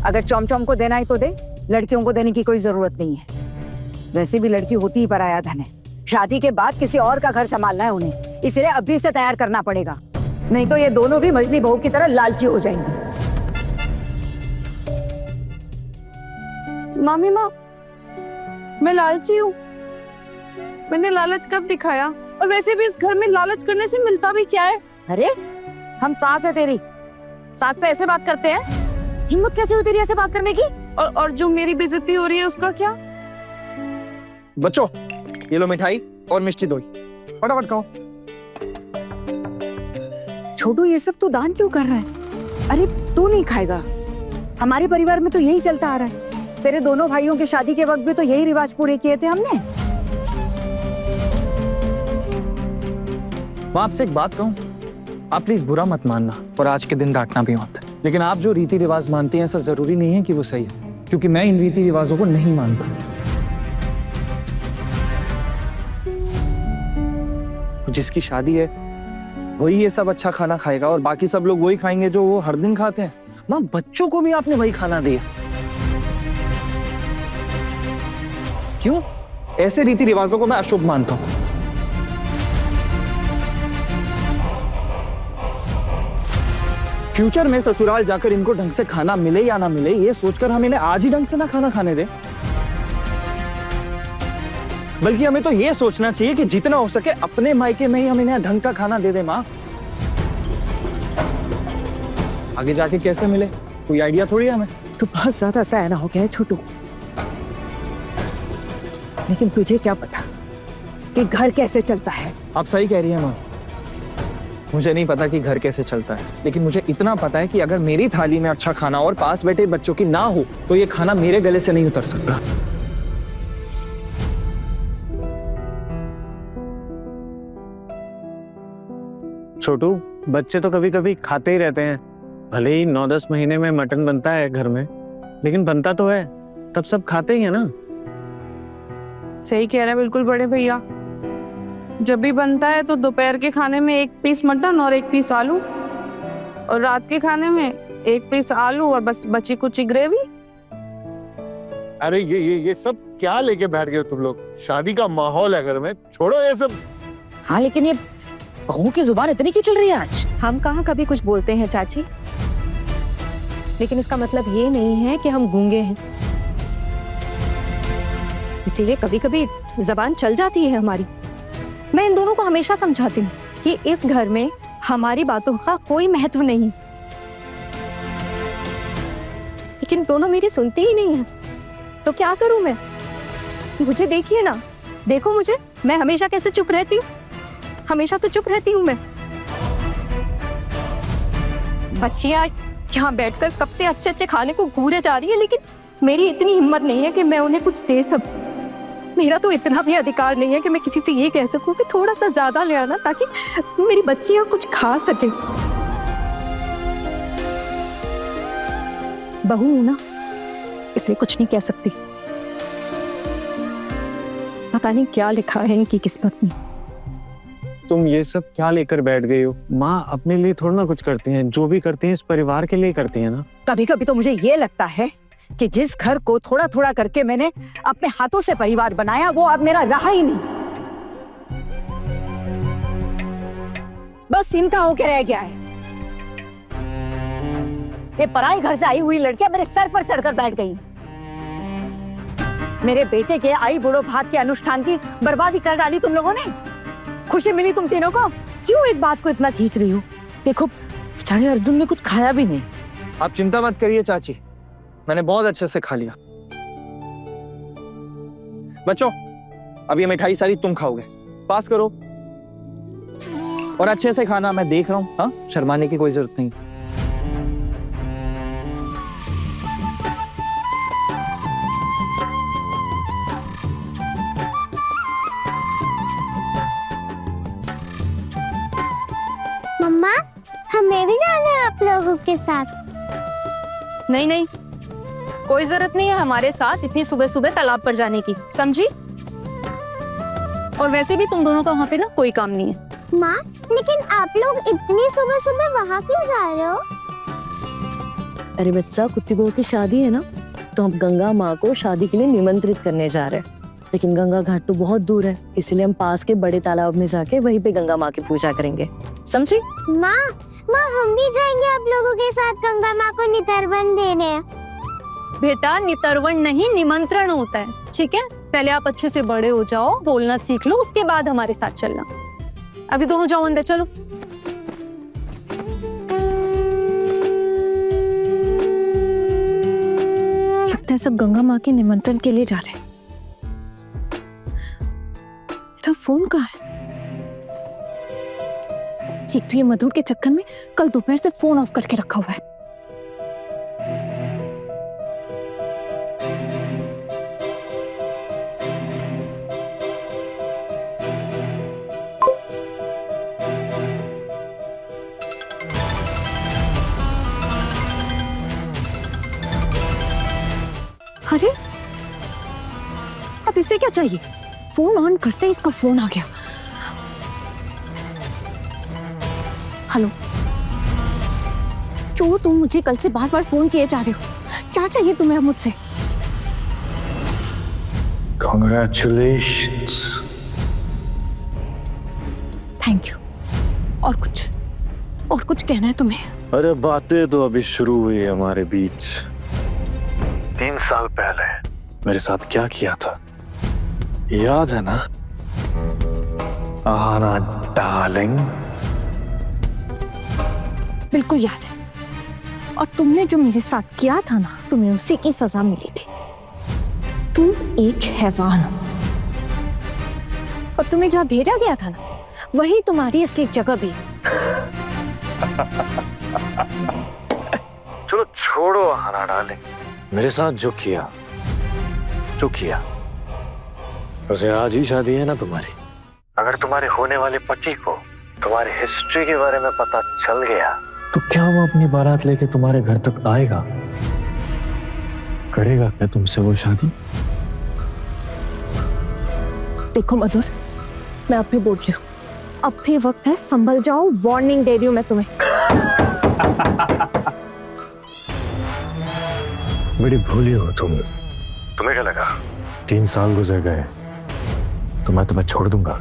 अगर चौम को देना है तो दे, लड़कियों को देने की कोई जरूरत नहीं है। वैसे भी लड़की होती ही पराया धन है। शादी के बाद किसी और का घर संभालना है उन्हें, इसलिए अभी से तैयार करना पड़ेगा, नहीं तो ये दोनों भी मजली बहू की तरह लालची हो जाएंगी। मामी माँ, मैं लालची हूँ? मैंने लालच कब दिखाया? और वैसे भी इस घर में लालच करने से मिलता भी क्या है? अरे, हम सास है तेरी, सास से ऐसे बात करते हैं? हिम्मत कैसे हुई तेरी ऐसे बात करने की? और जो मेरी बेइज्जती हो रही है उसका क्या? बच्चों, ये लो मिठाई और मिष्टी दोई, फटाफट खाओ। छोटू, ये सब तू दान क्यों कर रहा है? अरे तू नहीं खाएगा, हमारे परिवार में तो यही चलता आ रहा है। तेरे दोनों भाइयों के शादी के वक्त भी तो यही रिवाज पूरे किए थे हमने। मैं आपसे एक बात कहूं, आप प्लीज बुरा मत मानना और आज के दिन डांटना भी मत, लेकिन आप जो रीति रिवाज मानती हैं ऐसा जरूरी नहीं है कि वो सही है, क्योंकि मैं इन रीति रिवाजों को नहीं मानता। जिसकी शादी है वही ये सब अच्छा खाना खाएगा और बाकी सब लोग वही खाएंगे जो वो हर दिन खाते हैं। माँ, बच्चों को भी आपने वही खाना दिया, क्यों? ऐसे रीति रिवाजों को मैं अशुभ मानता हूं। फ्यूचर में ससुराल जाकर इनको ढंग से खाना मिले या ना मिले, ये सोचकर हम इन्हें आज ही ढंग से ना खाना खाने दें, बल्कि हमें तो ये सोचना चाहिए कि जितना हो सके अपने मायके में ही हम इन्हें ढंग का खाना दे दें। माँ, आगे जाके कैसे मिले कोई आइडिया थोड़ी है हमें। तू बहुत ज्यादा सयाना हो गया है छोटू, लेकिन तुझे क्या पता कि घर कैसे चलता है। आप सही कह रही हैं माँ, मुझे नहीं पता कि घर कैसे चलता है, लेकिन मुझे इतना पता है कि अगर मेरी थाली में अच्छा खाना और पास बैठे बच्चों की ना हो तो ये खाना मेरे गले से नहीं उतर सकता। छोटू, बच्चे तो कभी कभी खाते ही रहते हैं, भले ही 9-10 महीने में मटन बनता है घर में, लेकिन बनता तो है, तब सब खाते ही है ना। सही कह रहे हैं बिल्कुल बड़े भैया। जब भी बनता है तो दोपहर के खाने में 1 पीस मटन और 1 पीस आलू, और रात के खाने में 1 पीस आलू और बस बची कुची ग्रेवी। अरे ये सब क्या लेके बैठ गए हो तुम लोग? शादी का माहौल है घर में, छोड़ो ये सब। हाँ लेकिन ये बहू की जुबान इतनी क्यों चल रही है आज? हम कहाँ कभी कुछ बोलते हैं चाची, लेकिन इसका मतलब ये नहीं है कि हम गूंगे हैं। इसीलिए कभी कभी जबान चल जाती है हमारी। मैं इन दोनों को हमेशा समझाती हूँ कि इस घर में हमारी बातों का कोई महत्व नहीं, लेकिन दोनों मेरी सुनती ही नहीं है। तो क्या करूं मैं? मुझे देखिए ना, देखो मुझे, मैं हमेशा कैसे चुप रहती हूँ। हमेशा तो चुप रहती हूँ मैं। बच्चियां यहाँ बैठकर कब से अच्छे अच्छे खाने को घूरे जा रही है, लेकिन मेरी इतनी हिम्मत नहीं है कि मैं उन्हें कुछ दे सकूं। मेरा तो इतना भी अधिकार नहीं है कि मैं किसी से ये कह सकूं कि थोड़ा सा ज्यादा ले आना, ताकि मेरी बच्चियां कुछ खा सके। बहू हूं ना, इसलिए कुछ नहीं कह सकती। पता नहीं क्या लिखा है इनकी किस्मत में। तुम ये सब क्या लेकर बैठ गई हो? माँ अपने लिए थोड़ा ना कुछ करती हैं, जो भी करती हैं इस परिवार के लिए करती हैं ना। कभी कभी तो मुझे ये लगता है कि जिस घर को थोड़ा थोड़ा करके मैंने अपने हाथों से परिवार बनाया, वो अब मेरा रहा ही नहीं। बस इनका होके रह गया है। ये पराई घर से आई हुई लड़कियां मेरे सर पर चढ़कर बैठ गई। मेरे बेटे के आई बुढ़ो भात के अनुष्ठान की बर्बादी कर डाली तुम लोगों ने। खुशी मिली तुम तीनों को? क्यों एक बात को इतना खींच रही हो? देखो बेचारे अर्जुन ने कुछ खाया भी नहीं। आप चिंता मत करिए चाची, मैंने बहुत अच्छे से खा लिया। बच्चों, अब ये मिठाई सारी तुम खाओगे। पास करो और अच्छे से खाना, मैं देख रहा हूँ। हाँ, शर्माने की कोई जरूरत नहीं। मम्मा, हमें भी जाना है आप लोगों के साथ। नहीं नहीं, कोई जरूरत नहीं है हमारे साथ इतनी सुबह सुबह तालाब पर जाने की, समझी? और वैसे भी तुम दोनों का वहाँ पे ना कोई काम नहीं है। माँ, लेकिन आप लोग इतनी सुबह सुबह वहाँ क्यों जा रहे हो? अरे बच्चा, कुत्ती बहू की शादी है ना, तो हम गंगा माँ को शादी के लिए निमंत्रित करने जा रहे हैं। लेकिन गंगा घाट तो बहुत दूर है, इसलिए हम पास के बड़े तालाब में जाके वहीं पे गंगा माँ की पूजा करेंगे, समझी? माँ, हम भी जाएंगे आप लोगों के साथ गंगा माँ को नितर्पण देने। बेटा, नितर्पण नहीं, निमंत्रण होता है, ठीक है? पहले आप अच्छे से बड़े हो जाओ, बोलना सीख लो, उसके बाद हमारे साथ चलना। अभी दोनों जाओ अंदर, चलो। लगता है सब गंगा माँ के निमंत्रण के लिए जा रहे हैं। मेरा फोन कहाँ है? एक तो ये मधु के चक्कर में कल दोपहर से फोन ऑफ करके रखा हुआ है। अरे, अब इसे क्या चाहिए? फोन ऑन करते ही इसका फोन आ गया। हेलो, क्यों तुम मुझे कल से बार बार फोन किए जा रहे हो? क्या चाहिए तुम्हें मुझसे? Congratulations. Thank you. और कुछ कहना है तुम्हें? अरे बातें तो अभी शुरू हुई है हमारे बीच। 3 साल पहले मेरे साथ क्या किया था याद है ना? आना डार्लिंग। बिल्कुल याद है। और तुमने जो मेरे साथ किया था ना, तुम्हें उसी की सजा मिली थी। तुम एक हैवान हो, और तुम्हें जहाँ भेजा गया था ना, वही तुम्हारी असली जगह भी है। चलो छोड़ो आना डार्लिंग, मेरे साथ जो किया वैसे आज ही शादी है ना तुम्हारी। अगर तुम्हारे होने वाले पति को तुम्हारी हिस्ट्री के बारे में पता चल गया तो क्या वो अपनी बारात लेके तुम्हारे घर तक आएगा? करेगा क्या तुमसे वो शादी? देखो मधुर, मैं अब भी बोल रही हूँ, अब भी वक्त है, संभल जाओ, वार्निंग दे रही हूँ मैं तुम्हें। बड़ी भोली हो तुम। तुम्हें क्या लगा 3 साल गुजर गए तो मैं तुम्हें छोड़ दूंगा?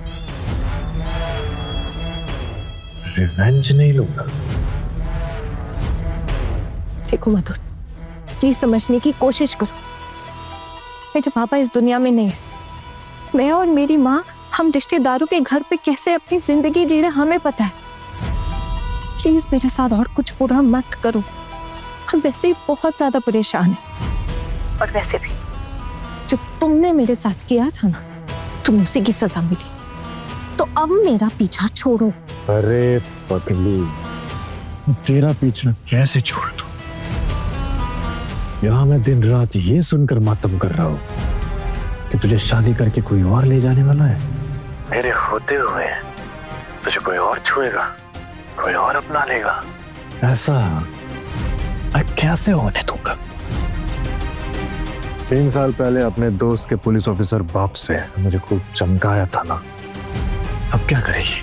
रिवेंज नहीं लूंगा। देखो मधुर, प्लीज समझने की कोशिश करो। मेरे पापा इस दुनिया में नहीं है। मैं और मेरी माँ, हम रिश्तेदारों के घर पे कैसे अपनी जिंदगी जी रहे हमें पता है। प्लीज मेरे साथ और कुछ बुरा मत करो। हम वैसे ही बहुत ज्यादा परेशान हैं। और वैसे भी जो तुमने मेरे साथ किया था ना, तुम्हें उसी की सजा मिली। तो अब मेरा पीछा छोड़ो। अरे पगली, तेरा पीछा कैसे छोड़ दूं? यहाँ मैं दिन रात ये सुनकर मातम कर रहा हूँ कि तुझे शादी करके कोई और ले जाने वाला है। मेरे होते हुए तुझे कोई और छुएगा, कोई और अपना लेगा। ऐसा मैं कैसे होने दूंगा? 3 साल पहले अपने दोस्त के पुलिस ऑफिसर बाप से मुझे खूब चमकाया था ना, अब क्या करेगी?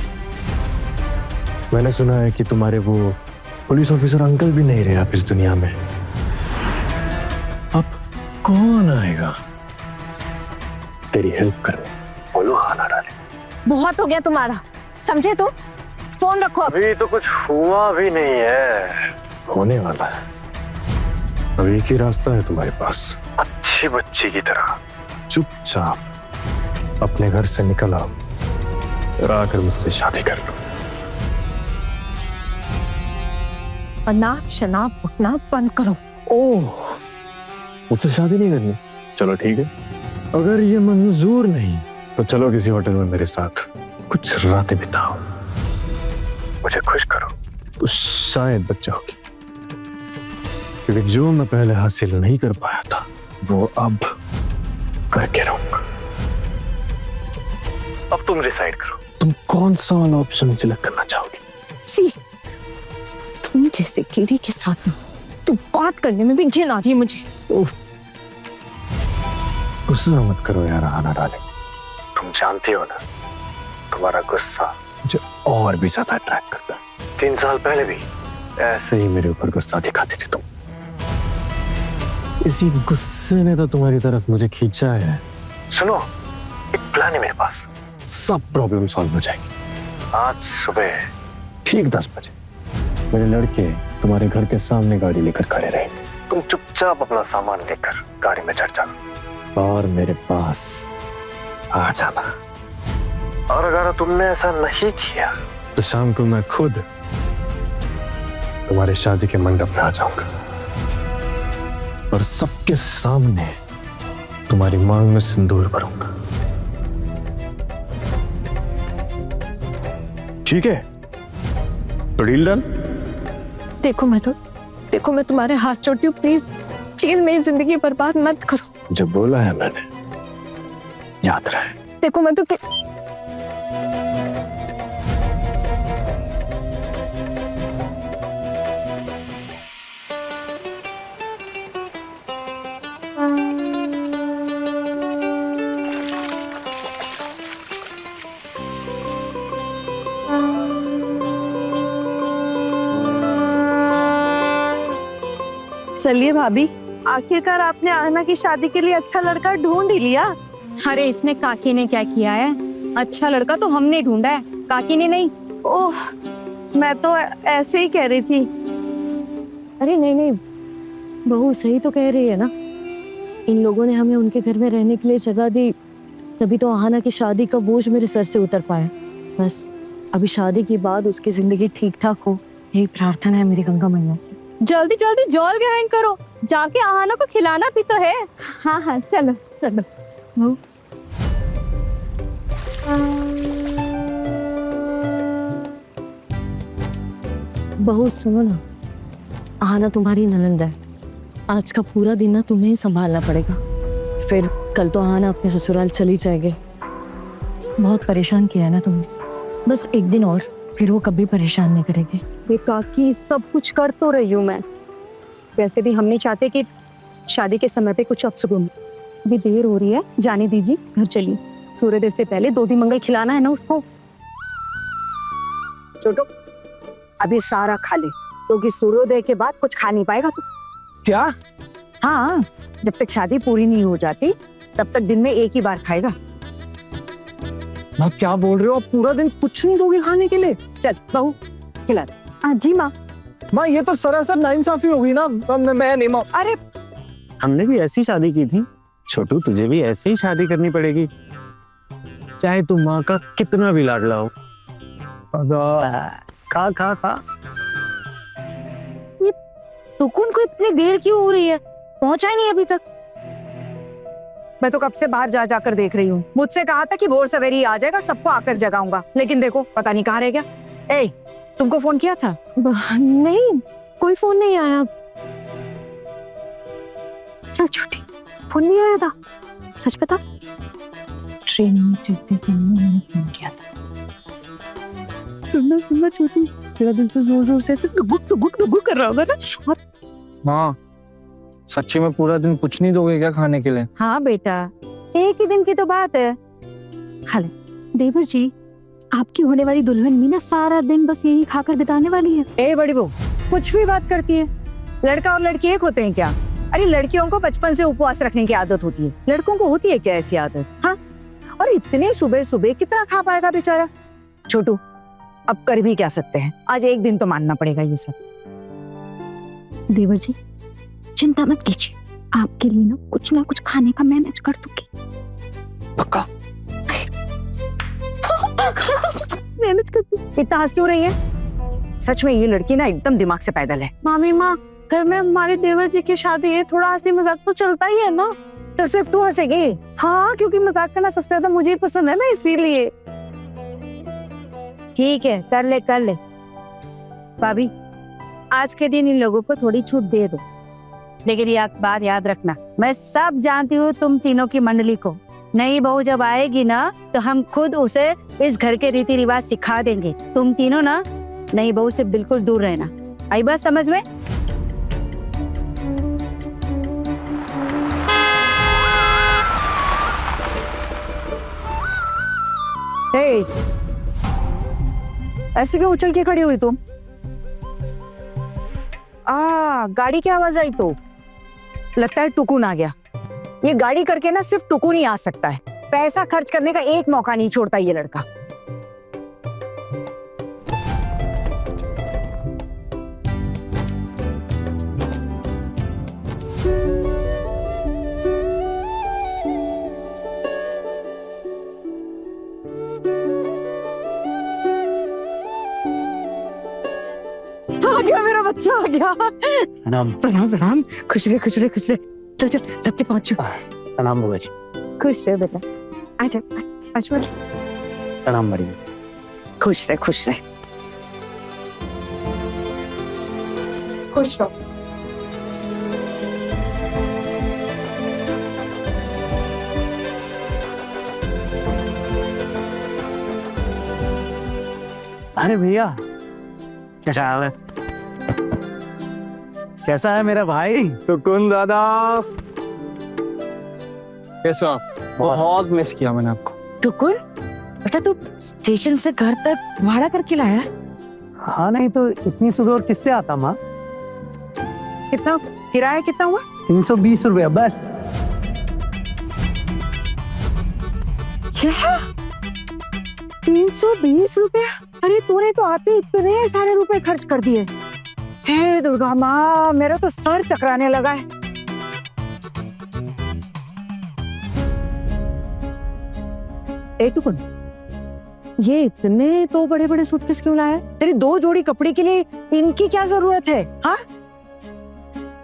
मैंने सुना है कि तुम्हारे वो पुलिस ऑफिसर अंकल भी नहीं रहे आप इस दुनिया में। अब कौन आएगा तेरी हेल्प करने? बोलो आना डाले। बहुत हो गया तुम्हारा, समझे? तो फोन रखो। अभी तो कुछ हुआ भी नहीं है, होने वाला है। अब एक ही रास्ता है तुम्हारे पास, अच्छी बच्ची की तरह चुपचाप अपने घर से निकल आओ और आकर मुझसे शादी कर लो। अनाप शनाप बकना बंद करो। ओह, मुझसे शादी नहीं करनी? चलो ठीक है, अगर ये मंजूर नहीं तो चलो किसी होटल में मेरे साथ कुछ रातें बिताओ, मुझे खुश करो, तो शायद बच्चा होगी। क्योंकि जो मैं पहले हासिल नहीं कर पाया था वो अब करके रहूंगा। अब तुम डिसाइड करो, तुम कौन सा वाला ऑप्शन सिलेक्ट करना चाहोगे? जी, तुम जैसे कीड़ी के साथ तुम बात करने में भी घिन आ रही है मुझे। गुस्सा मत करो यार आना डाले, तुम जानती हो ना तुम्हारा गुस्सा मुझे और भी ज्यादा अट्रैक्ट करता है। 3 साल पहले भी ऐसे ही मेरे ऊपर गुस्सा दिखाती थी तुम। इसी गुस्से ने तो तुम्हारी तरफ मुझे खींचा है। सुनो, एक प्लान है मेरे पास, सब प्रॉब्लम सॉल्व हो जाएगी। आज सुबह ठीक 10 बजे मेरे लड़के तुम्हारे घर के सामने गाड़ी लेकर खड़े रहेंगे। तुम चुपचाप अपना सामान लेकर गाड़ी में चढ़ जाना और मेरे पास आ जाना। और अगर तुमने ऐसा नहीं किया तो शाम को मैं खुद तुम्हारे शादी के मंडप में आ जाऊंगा और सबके सामने तुम्हारी मांग में सिंदूर भरूंगा। ठीक है? तो डील डन? देखो मैं तुम्हारे हाथ जोड़ती हूँ, प्लीज प्लीज मेरी जिंदगी बर्बाद मत करो। जब बोला है मैंने, याद रहे। देखो मैं तो चलिए भाभी, आखिरकार आपने आहना की शादी के लिए अच्छा लड़का ढूंढ ही लिया। अरे इसमें काकी ने क्या किया है? अच्छा लड़का तो हमने ढूंढा है, काकी ने नहीं। ओह, मैं तो ऐसे ही कह रही थी। अरे नहीं, बहू सही तो कह रही है ना। इन लोगों ने हमें उनके घर में रहने के लिए जगह दी, तभी तो आहना की शादी का बोझ मेरे सर से उतर पाया। बस अभी शादी के बाद उसकी जिंदगी ठीक ठाक हो, यही प्रार्थना है मेरी गंगा मैया से। जल्दी जल्दी जॉल ग्रहण करो, जाके आहना को खिलाना भी तो है। हाँ चलो चलो। बहू सुनो ना, आहना तुम्हारी ननंद है, आज का पूरा दिन ना तुम्हें ही संभालना पड़ेगा। फिर कल तो आहना अपने ससुराल चली जाएगी। बहुत परेशान किया है ना तुमने, बस एक दिन और फिर वो कभी परेशान नहीं करेंगे। बेटा कि सब कुछ कर तो रही हूँ मैं, वैसे भी हम नहीं चाहते कि शादी के समय पे कुछ अपशगुन। अभी देर हो रही है, जाने दीजिए, घर चलिए। सूर्योदय से पहले 2 दिन मंगल खिलाना है ना उसको। छोटू अभी सारा खा ले, क्योंकि सूर्योदय के बाद कुछ खा नहीं पाएगा तू। क्या? हाँ, जब तक शादी पूरी नहीं हो जाती तब तक दिन में एक ही बार खाएगा। माँ क्या बोल रहे हो? आप पूरा दिन कुछ नहीं दोगे खाने के लिए? चल बहू खिला दे। जी माँ। माँ ये तो सरासर नाइंसाफी होगी ना। मैं नहीं माँ। अरे हमने भी ऐसी शादी की थी छोटू, तुझे भी ऐसे ही शादी करनी पड़ेगी, चाहे तू माँ का कितना भी लाडला हो। खा खा खा। टुकुन को इतनी देर क्यों हो रही है? पहुंचा ही नहीं अभी तक। मैं तो कब से बाहर जा जाकर देख रही हूँ। मुझसे कहा था कि भोर सवेरे ही आ जाएगा, सबको आकर जगाऊंगा, लेकिन देखो पता नहीं कहाँ रह गया। ए, तुमको फोन किया था? नहीं, कोई फोन नहीं आया। चल छोटी, फोन नहीं आया था, सच बता। ट्रेन में चलते समय मैंने फोन किया था। सुनना छोटी, तेरा दिल तो जोर जोर से ऐसे गुक कर रहा होगा ना। माँ सच्ची में पूरा दिन कुछ नहीं दोगे क्या खाने के लिए? हाँ बेटा, एक ही दिन की तो बात है, खा ले। देवर जी, आपकी होने वाली दुल्हन भी ना सारा दिन बस यही खाकर बिताने वाली है। ए बड़ी बहू, कुछ भी बात करती है। लड़का और लड़की एक होते हैं क्या? अरे लड़कियों को बचपन से उपवास रखने की आदत होती है, लड़कों को होती है क्या ऐसी आदत? हाँ, और इतने सुबह सुबह कितना खा पाएगा बेचारा। छोटू अब कर भी क्या सकते हैं, आज एक दिन तो मानना पड़ेगा ये सब। देवर जी चिंता मत कीजिए, आपके लिए ना कुछ खाने का मैनेज कर दूंगी। पक्का? मैनेज कर दूंगी। इतना हंस क्यों रही है? सच में ये लड़की ना एकदम दिमाग से पैदल है। मामी माँ, घर में हमारे देवर जी की शादी है, थोड़ा हंसी मजाक तो चलता ही है ना। तो सिर्फ तू हंसेगी? हाँ, क्योंकि मजाक करना सबसे ज्यादा मुझे ही पसंद है ना, इसीलिए। ठीक है, कर ले। भाभी आज के दिन इन लोगों को थोड़ी छूट दे दो, लेकिन ये बात याद रखना, मैं सब जानती हूँ तुम तीनों की मंडली को। नई बहू जब आएगी ना तो हम खुद उसे इस घर के रीति रिवाज सिखा देंगे। तुम तीनों ना नई बहू से बिल्कुल दूर रहना, आई बात समझ में? ए, ऐसे क्यों उछल के खड़ी हुई तुम? गाड़ी की आवाज आई तो लगता है टुकुन आ गया। ये गाड़ी करके ना सिर्फ टुकुन ही आ सकता है, पैसा खर्च करने का एक मौका नहीं छोड़ता ये लड़का। आ गया मेरा बच्चा, आ गया। प्रणाम। प्रणाम। खुश रहे। चल सबके पहुंचो। प्रणाम बुआ जी। खुश रहे बेटा, आजा। प्रणाम बड़ी। खुश रहे। खुश रहो। अरे भैया कैसा हाल है? कैसा है मेरा भाई? टुकुन दादा कैसे हो आप? बहुत मिस किया मैंने आपको। टुकुन बेटा, तू स्टेशन से घर तक भाड़ा करके लाया? हाँ, नहीं तो इतनी सुबह और किससे आता माँ? कितना किराया कितना हुआ? 320 रुपया बस। क्या 320 रुपया? अरे तूने तो आते इतने सारे रुपए खर्च कर दिए। हे दुर्गा माँ, मेरा तो सर चकराने लगा है। ए टुकुन, ये इतने तो बड़े बड़े सूटकेस क्यों लाया? तेरी 2 जोड़ी कपड़े के लिए इनकी क्या जरूरत है? हाँ,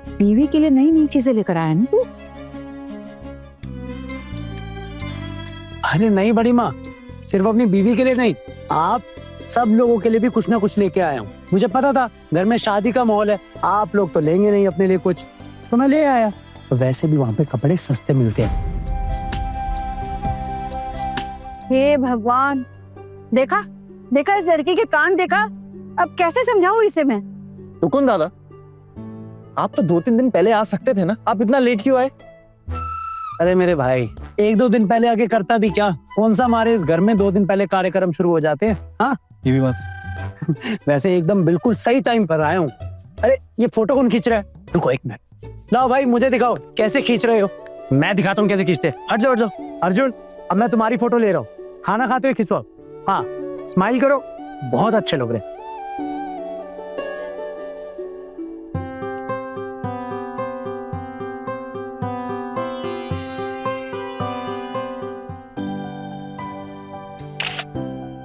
बीवी के लिए नई नई चीजें लेकर आया ना तू? अरे नहीं बड़ी माँ, सिर्फ अपनी बीवी के लिए नहीं, आप सब लोगों के लिए भी कुछ ना कुछ लेके आया हूँ। मुझे पता था घर में शादी का माहौल है, आप लोग तो लेंगे नहीं अपने लिए कुछ, तो मैं ले आया। तो वैसे भी वहां पे कपड़े सस्ते मिलते हैं। हे भगवान, देखा देखा इस लड़की के कान देखा, अब कैसे समझाऊं इसे मैं? रुकुन दादा, आप तो 2-3 दिन पहले आ सकते थे ना, आप इतना लेट क्यों आए? अरे मेरे भाई, 1-2 दिन पहले आके करता भी क्या? कौन सा हमारे इस घर में 2 दिन पहले कार्यक्रम शुरू हो जाते हैं? हाँ, ये भी बात है। वैसे एकदम बिल्कुल सही टाइम पर आया हूँ। अरे ये फोटो कौन खींच रहा है? रुको 1 मिनट। लाओ भाई, मुझे दिखाओ कैसे खींच रहे हो। मैं दिखाता हूँ कैसे खींचते हैं। हट जाओ, हट जाओ। अर्जुन, अब मैं तुम्हारी फोटो ले रहा हूँ। खाना खाते हुए खिंचवाओ। हाँ, स्माइल करो, बहुत अच्छे लग रहे हैं।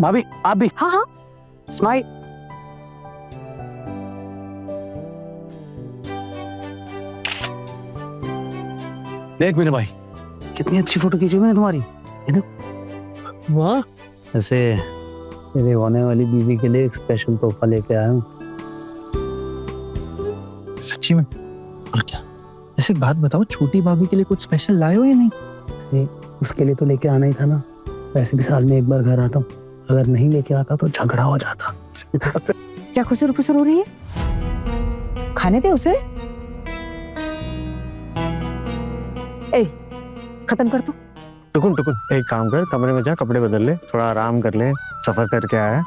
भाभी आप भी। हाँ हाँ, स्माइल। देख मेरे भाई, कितनी अच्छी फोटो खींची मैंने तुम्हारी। वाह। ऐसे मेरे होने वाली बीवी के लिए एक स्पेशल तोहफा लेके आया हूँ। सच्ची में? और क्या? ऐसे बात बताओ, छोटी भाभी के लिए कुछ स्पेशल लाए हो या नहीं? उसके लिए तो लेके आना ही था ना। वैसे भी साल में एक बार घर आता हूँ, अगर नहीं लेके आता तो झगड़ा हो जाता। क्या खुसर खुसर हो रही है? खाने दे उसे। ए, खत्म कर तू। टुकुन टुकुन, एक काम कर, कमरे में जा, कपड़े बदल ले, थोड़ा आराम कर ले, सफर करके आया है,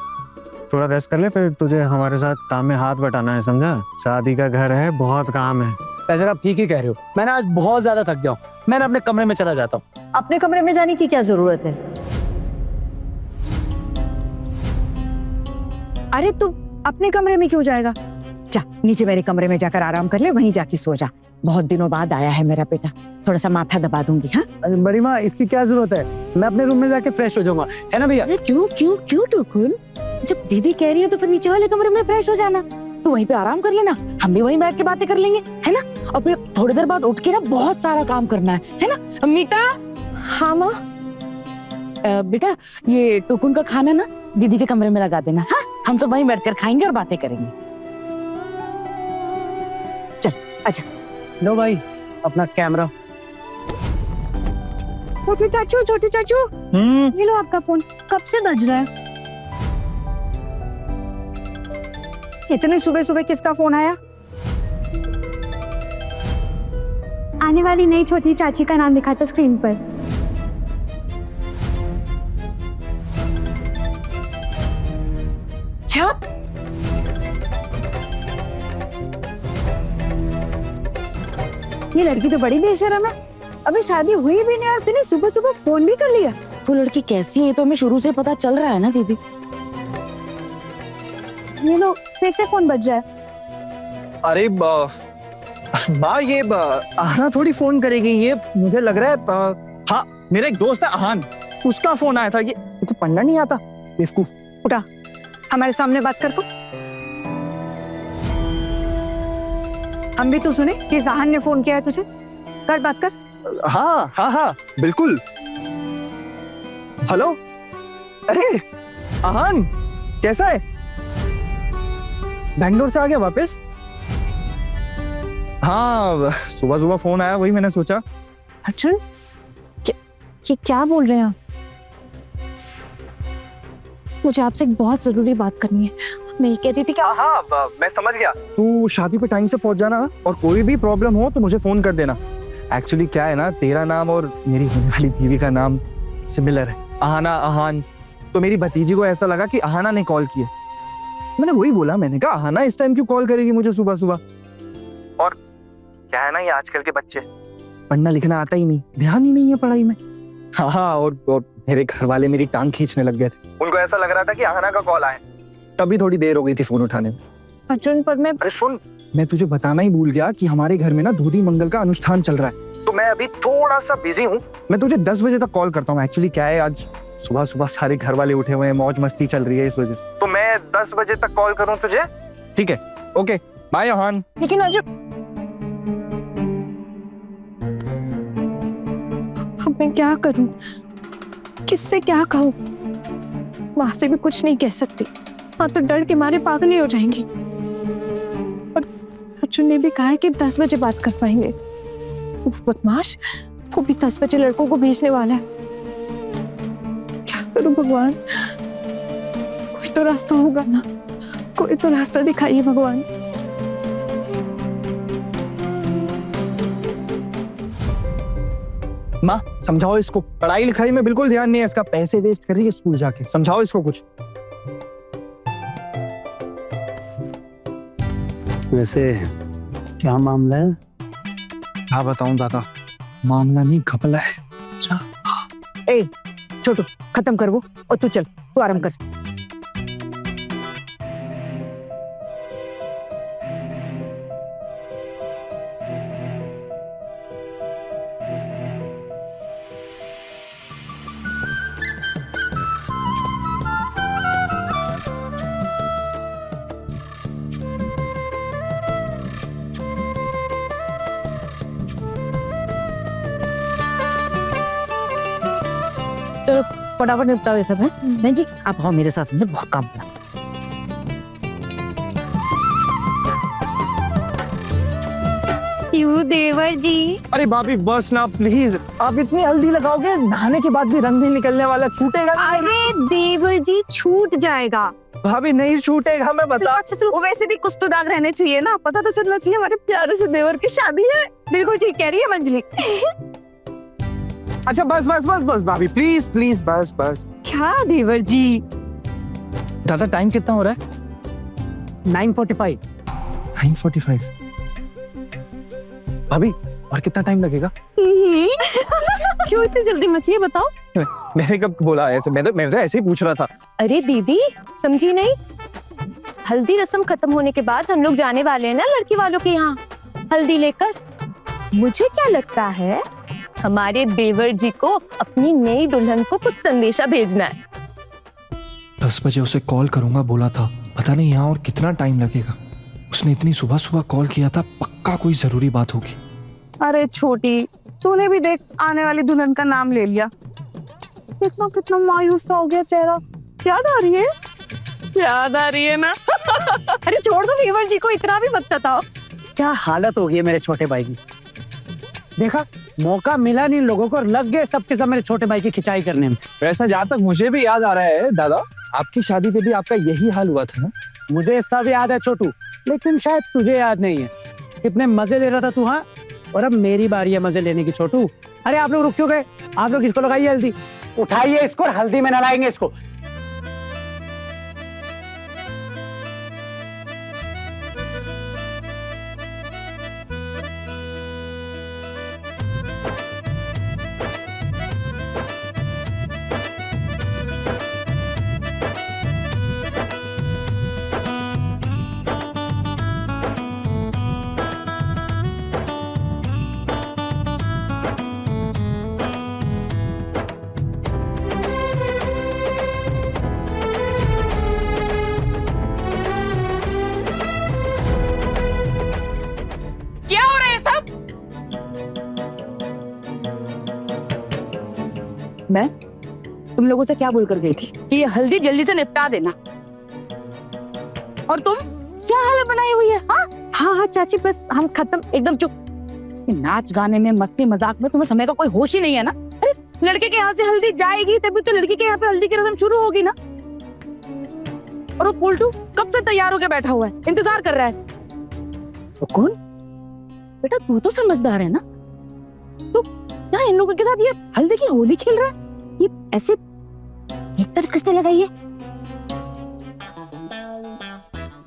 थोड़ा रेस्ट कर ले, फिर तुझे हमारे साथ काम में हाथ बटाना है, समझा? शादी का घर है, बहुत काम है। वैसे आप ठीक ही कह रहे हो, मैंने आज बहुत ज्यादा थक गया हूँ। मैं अपने कमरे में चला जाता हूँ। अपने कमरे में जाने की क्या जरूरत है? अरे तू अपने कमरे में क्यों जाएगा? जा नीचे मेरे कमरे में जाकर आराम कर ले, वहीं जाके सो जा। बहुत दिनों बाद आया है मेरा बेटा, थोड़ा सा माथा दबा दूंगी। हाँ, अरे बड़ी माँ, इसकी क्या जरूरत है? मैं अपने रूम में जाके फ्रेश हो जाऊंगा, है ना भैया? क्यों क्यों क्यों टुकुन? जब दीदी कह रही हो तो फिर नीचे वाले कमरे में फ्रेश हो जाना। तू वहीं पे आराम कर लेना, हम भी वहीं बैठ के बातें कर लेंगे, है ना? और फिर थोड़ी देर बाद उठ के ना बहुत सारा काम करना है ना मीता? हाँ माँ। बेटा, ये टुकुन का खाना ना दीदी के कमरे में लगा देना। हाँ, हम सब वहीं बैठकर खाएंगे और बातें करेंगे। चल आजा। लो भाई, अपना कैमरा। छोटे चाचू, ये लो आपका फोन। कब से बज रहा है? इतने सुबह सुबह किसका फोन आया? आने वाली नई छोटी चाची का नाम लिखा था स्क्रीन पर। छप। ये लड़की तो बड़ी बेशरम है, अभी शादी हुई भी नहीं और तूने सुबह सुबह फोन भी कर लिया। वो लड़की कैसी है तो हमें शुरू से पता चल रहा है ना दीदी। ये लो, फिर से फोन बज रहा है। अरे माँ, ये आहना थोड़ी फोन करेगी, ये मुझे लग रहा है। हाँ, मेरा एक दोस्त है आहान, उसका फोन आया था। ये तो पढ़ना नहीं आता, बेवकूफ। उठा, हमारे सामने बात कर। तू हम भी तो सुने कि आहान ने फोन किया है तुझे। कर बात कर। हाँ हाँ हाँ, बिल्कुल। हेलो, अरे आहान कैसा है? बैंगलोर से आ गया वापस? हाँ, सुबह सुबह फोन आया, वही मैंने सोचा। अर्जुन, ये क्या बोल रहे हैं आप? मुझे आपसे एक बहुत जरूरी बात करनी है। मैं ये कह रही थी कि हाँ, मैं समझ गया। तू शादी पे टाइम से पहुंच जाना, और कोई भी प्रॉब्लम हो तो मुझे फोन कर देना। एक्चुअली क्या है ना, तेरा नाम और मेरी होने वाली बीवी का नाम सिमिलर है, आहाना, आहान। तो मेरी भतीजी को ऐसा लगा कि आहाना ने कॉल किया। मैंने वही बोला, मैंने कहा आहाना इस टाइम क्यों कॉल करेगी मुझे सुबह सुबह। और क्या है ना, ये आजकल के बच्चे, पढ़ना लिखना आता ही नहीं, ध्यान ही नहीं है पढ़ाई में। हाँ, और मेरे घर वाले मेरी टांग खींचने लग गए थे। उनको ऐसा लग रहा था कि आहाना का कॉल आए, तभी थोड़ी देर हो गई थी फोन उठाने में। अर्जुन, पर मैं अरे सुन, मैं तुझे बताना ही भूल गया कि हमारे घर में ना धोती मंगल का अनुष्ठान चल रहा है, तो मैं अभी थोड़ा सा बिजी हूँ। मैं तुझे 10 बजे तक कॉल करता हूँ। एक्चुअली क्या है, आज सुबह सुबह सारे घर वाले उठे हुए हैं, मौज मस्ती चल रही है, इस वजह से। तो मैं 10 बजे तक कॉल करूँ तुझे? ठीक है, ओके, बाय आहान। लेकिन अर्जुन, अब मैं क्या करूं? किससे क्या कहूं? माँ से भी कुछ नहीं कह सकती, माँ तो डर के मारे पागल ही हो जाएंगी। और अर्जुन ने भी कहा है कि 10 बजे बात कर पाएंगे। वो बदमाश, वो भी 10 बजे लड़कों को भेजने वाला है। क्या करूं भगवान? कोई तो रास्ता होगा ना, कोई तो रास्ता दिखाइए भगवान। माँ समझाओ इसको, पढ़ाई लिखाई में बिल्कुल ध्यान नहीं है इसका, पैसे वेस्ट कर रही है स्कूल जाके, समझाओ इसको कुछ। वैसे क्या मामला है? हाँ बताऊं दादा, मामला नहीं घपला है। ए छोटू, खत्म कर वो और तू चल, तू आराम कर। चलो फटाफट निपटाओ ये सब है। बहन जी आप आओ मेरे साथ, मुझे बहुत काम है। क्यों देवर जी? अरे भाभी बस ना प्लीज, आप इतनी हल्दी लगाओगे नहाने के बाद भी रंग नहीं निकलने वाला, छूटेगा। अरे देवर जी छूट जाएगा। भाभी नहीं छूटेगा, मैं बता। वो वैसे भी कुछ तो दाग रहने चाहिए ना, पता तो चलना चाहिए हमारे प्यारे से देवर की शादी है। बिल्कुल ठीक कह रही है मंजली। अच्छा बस बस बस बस भाभी प्लीज प्लीज बस बस। क्या देवर जी? दादा टाइम कितना हो रहा है? 9:45। 9:45। भाभी और कितना टाइम लगेगा? क्यों इतनी जल्दी मची है बताओ? मैंने कब बोला ऐसे, मैं तो ऐसे ही पूछ रहा था। अरे दीदी समझी नहीं, हल्दी रस्म खत्म होने के बाद हम लोग जाने वाले हैं ना लड़की वालों के यहाँ हल्दी लेकर। मुझे क्या लगता है हमारे देवर जी को अपनी नई दुल्हन को कुछ संदेशा भेजना है। 10 बजे उसे कॉल करूंगा बोला था, पता नहीं यहाँ और कितना टाइम लगेगा। उसने इतनी सुबह सुबह कॉल किया था, पक्का कोई जरूरी बात होगी। अरे छोटी, तूने भी देख आने वाली दुल्हन का नाम ले लिया, कितना कितना मायूस सा हो गया चेहरा। याद आ रही है? याद आ रही है ना? अरे छोड़ दो देवर जी को, इतना भी मत सताओ। क्या हालत हो गई है मेरे छोटे भाई की। देखा मौका मिला नहीं लोगों को, लग गए सबके सब मेरे छोटे भाई की खिंचाई करने में। वैसा जहाँ तक मुझे भी याद आ रहा है दादा, आपकी शादी पे भी आपका यही हाल हुआ था ना? मुझे सब याद है छोटू, लेकिन शायद तुझे याद नहीं है। कितने मजे ले रहा था तू, हाँ? और अब मेरी बारी है मजे लेने की छोटू। अरे आप लोग रुक क्यों गए? आप लोग इसको लगाइए हल्दी, उठाइए इसको, हल्दी में नहलाएंगे इसको। क्या हो रहा है सब? मैं तुम लोगों से क्या बोलकर गई थी कि ये हल्दी जल्दी से निपटा देना, और तुम क्या हालत बनाई हुई है? हाँ हाँ हाँ चाची बस हम खत्म, एकदम चुप। ये नाच गाने में मस्ती मजाक में तुम्हें समय का कोई होश ही नहीं है ना? अरे लड़के के यहाँ से हल्दी जाएगी तभी तो लड़की के यहाँ पे हल्दी की रस्म शुरू होगी ना। और वो पोल्टू कब से तैयार होकर बैठा हुआ है, इंतजार कर रहा है। तो कौन? बेटा तू तो समझदार है ना, तू यहाँ इन लोगों के साथ ये हल्दी की होली खेल रहा है? ये ऐसे एक तरफ किसने लगाई है?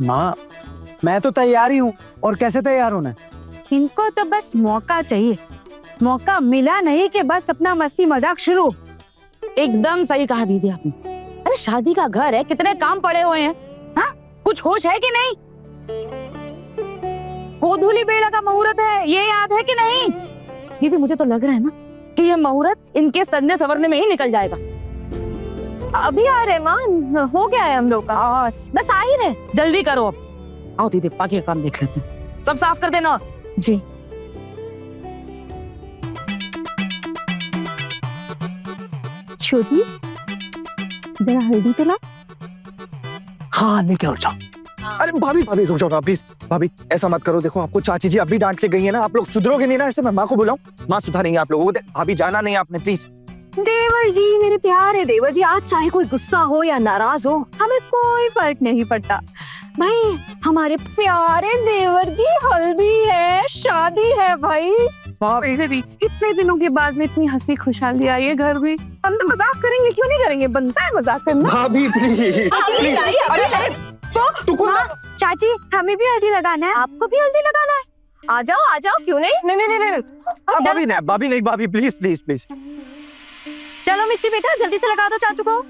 माँ मैं तो तैयार ही हूँ, और कैसे तैयार होना है? इनको तो बस मौका चाहिए, मौका मिला नहीं कि बस अपना मस्ती मजाक शुरू। एकदम सही कहा दीदी आपने। अरे शादी का घर है, कितने काम पड़े हुए हैं, हाँ? कुछ होश है कि नहीं? गोधूली बेला का मुहूर्त है, ये याद है कि नहीं? दीदी मुझे तो लग रहा है ना कि ये मुहूर्त इनके सजने संवरने में ही निकल जाएगा। अभी आ रहे माँ, हो गया है हम लोग का, बस आ ही रहे, जल्दी करो अब। आओ दीदी बाकी का काम देख लेते हैं, सब साफ कर देना। जी छोटी जरा हल्दी तो ला। हाँ लेके और जाओ। अरे भाभी भाभी रुक जाओ ना प्लीज। भाभी ऐसा मत करो, देखो आपको चाची जी अभी डांट के गई है ना, आप लोग सुधरोगे नहीं ना ऐसे? मैं माँ को बुलाऊं? माँ सुधारेंगे आप लोगों को। भाभी जाना नहीं आपने, प्लीज। देवर देवर जी, मेरे प्यारे देवर जी, आज चाहे कोई गुस्सा हो या नाराज हो, हमें कोई फर्क नहीं पड़ता। भाई हमारे प्यारे देवर की हल्दी है, शादी है भाई। वैसे भी इतने दिनों के बाद में इतनी हंसी खुशहाली आई है घर में, हम तो मजाक करेंगे, क्यों नहीं करेंगे? बनता है मजाक करना। भाभी प्लीज। चाची हमें भी हल्दी लगाना है, आपको भी हल्दी लगाना है। आ जाओ, क्यों नहीं? नहीं भाभी नहीं भाभी प्लीज प्लीज प्लीज। चलो मिष्टी बेटा, जल्दी से लगा दो चाचू को।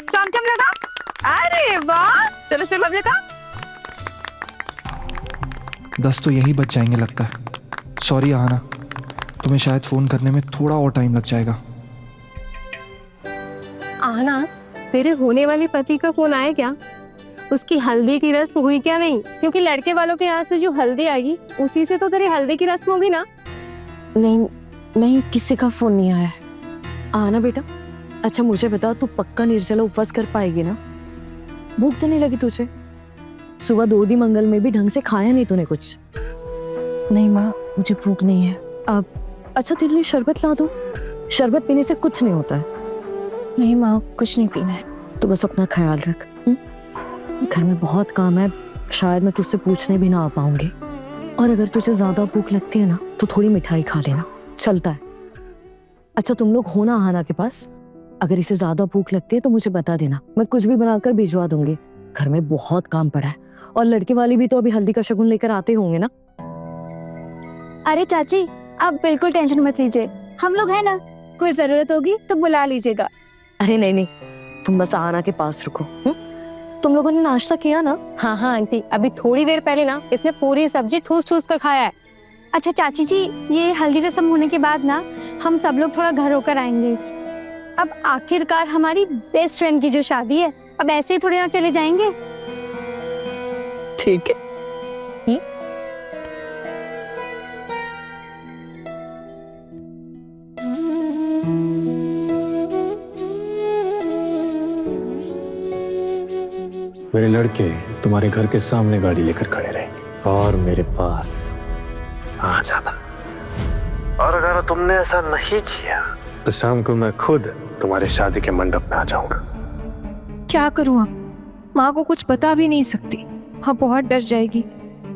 चमचम लगा। अरे वाह, चलो अब लगा। 10 तो यही बच जाएंगे लगता है। सॉरी आना, तुम्हें शायद फोन करने में थोड़ा और टाइम लग जाएगा। आना, तेरे होने वाले पति का फोन आया क्या? उसकी हल्दी की रस्म हुई क्या? नहीं, क्योंकि लड़के वालों के यहाँ से जो हल्दी आएगी उसी से तो तेरी हल्दी की रस्म होगी ना। नहीं, किसी का फोन नहीं आया है। आना बेटा, अच्छा मुझे बता, तू पक्का निर्जला उपवास कर पाएगी ना? भूख तो नहीं लगी तुझे? सुबह 2 दी मंगल में भी ढंग से खाया नहीं तूने कुछ? नहीं माँ, मुझे भूख नहीं है। अब अच्छा तेरे लिए शरबत ला दूं? शरबत पीने से कुछ नहीं होता है। नहीं माँ, कुछ नहीं पीना है। तो बस अपना ख्याल रख। घर में बहुत काम है, शायद मैं तुझसे पूछने भी ना आ पाऊंगी। और अगर तुझे ज्यादा भूख लगती है ना तो थोड़ी मिठाई खा लेना, चलता है। अच्छा तुम लोग हो ना आहाना के पास? अगर इसे ज्यादा भूख लगती है तो मुझे बता देना, मैं कुछ भी बनाकर भिजवा दूंगी। घर में बहुत काम पड़ा है, और लड़के वाले भी तो अभी हल्दी का शगुन लेकर आते होंगे ना। अरे चाची, आप बिल्कुल टेंशन मत लीजिए, हम लोग हैं ना, कोई जरूरत होगी तो बुला लीजिएगा। अरे नहीं, तुम बस आहाना के पास रुको। तुम लोगों ने नाश्ता किया ना? हाँ आंटी, अभी थोड़ी देर पहले ना इसने पूरी सब्जी ठूस कर खाया है। अच्छा चाची जी, ये हल्दी रस्म होने के बाद ना हम सब लोग थोड़ा घर होकर आएंगे। अब आखिरकार हमारी बेस्ट फ्रेंड की जो शादी है, अब ऐसे ही थोड़ी ना चले जाएंगे। ठीक है। मेरे लड़के तुम्हारे घर के सामने गाड़ी लेकर खड़े रहेंगे और मेरे पास आ जाना। और अगर तुमने ऐसा नहीं किया तो शाम को मैं खुद तुम्हारे शादी के मंडप में आ जाऊंगा। क्या करूँ अब? माँ को कुछ बता भी नहीं सकती, हाँ बहुत डर जाएगी।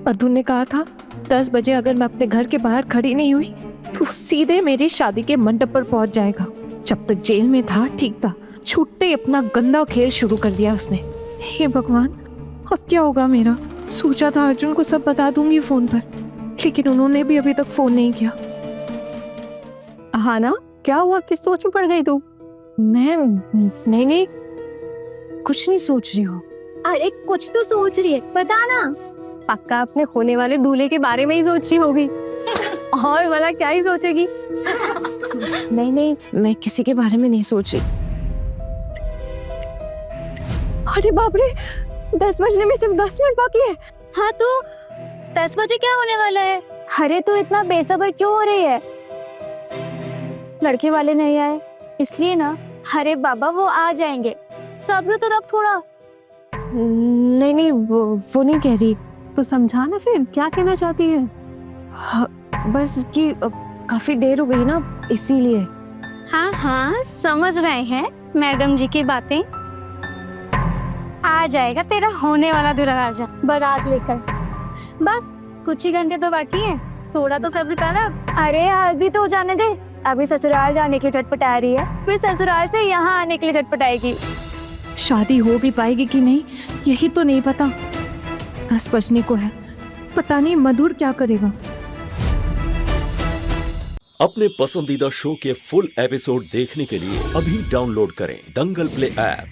अर्जुन ने कहा था 10 बजे अगर मैं अपने घर के बाहर खड़ी नहीं हुई तो सीधे मेरी शादी के मंडप पर पहुंच जाएगा। जब तक जेल में था ठीक था, छूटते ही अपना गंदा खेल शुरू कर दिया उसने। हे भगवान, अब क्या होगा मेरा? सोचा था अर्जुन को सब बता दूंगी फोन पर, लेकिन उन्होंने भी अभी तक फोन नहीं किया। हाँ ना, क्या हुआ? किस सोच में पड़ गई तू? मैं नहीं कुछ नहीं सोच रही हूँ। अरे कुछ तो सोच रही है, बता ना। पक्का अपने होने वाले दूल्हे के बारे में ही सोच रही होगी। और वाला क्या ही सोचेगी? नहीं, मैं किसी के बारे में नहीं सोच रही। अरे बाप रे, 10 बजने में सिर्फ 10 मिनट बाकी है। हाँ तो 10 बजे क्या होने वाला है? अरे तू इतना बेसब्र क्यों हो रही है? लड़के वाले नहीं आए इसलिए ना। अरे बाबा वो आ जाएंगे, सब्र तो रख थोड़ा। नहीं वो नहीं कह रही। तो समझा ना फिर, क्या कहना चाहती है? हाँ, बस कि काफी देर हो गई ना इसीलिए। हाँ समझ रहे हैं मैडम जी की बातें। आ जाएगा तेरा होने वाला दूल्हा राजा बारात लेकर। बस कुछ ही घंटे तो बाकी है, थोड़ा तो सब्र कर अब। अरे हल्दी तो जाने दे, अभी ससुराल जाने के लिए झटपटा रही है, फिर ससुराल से यहाँ आने के लिए झटपटाएगी। शादी हो भी पाएगी कि नहीं यही तो नहीं पता। 10 बजने को है, पता नहीं मधुर क्या करेगा। अपने पसंदीदा शो के फुल एपिसोड देखने के लिए अभी डाउनलोड करें दंगल प्ले ऐप।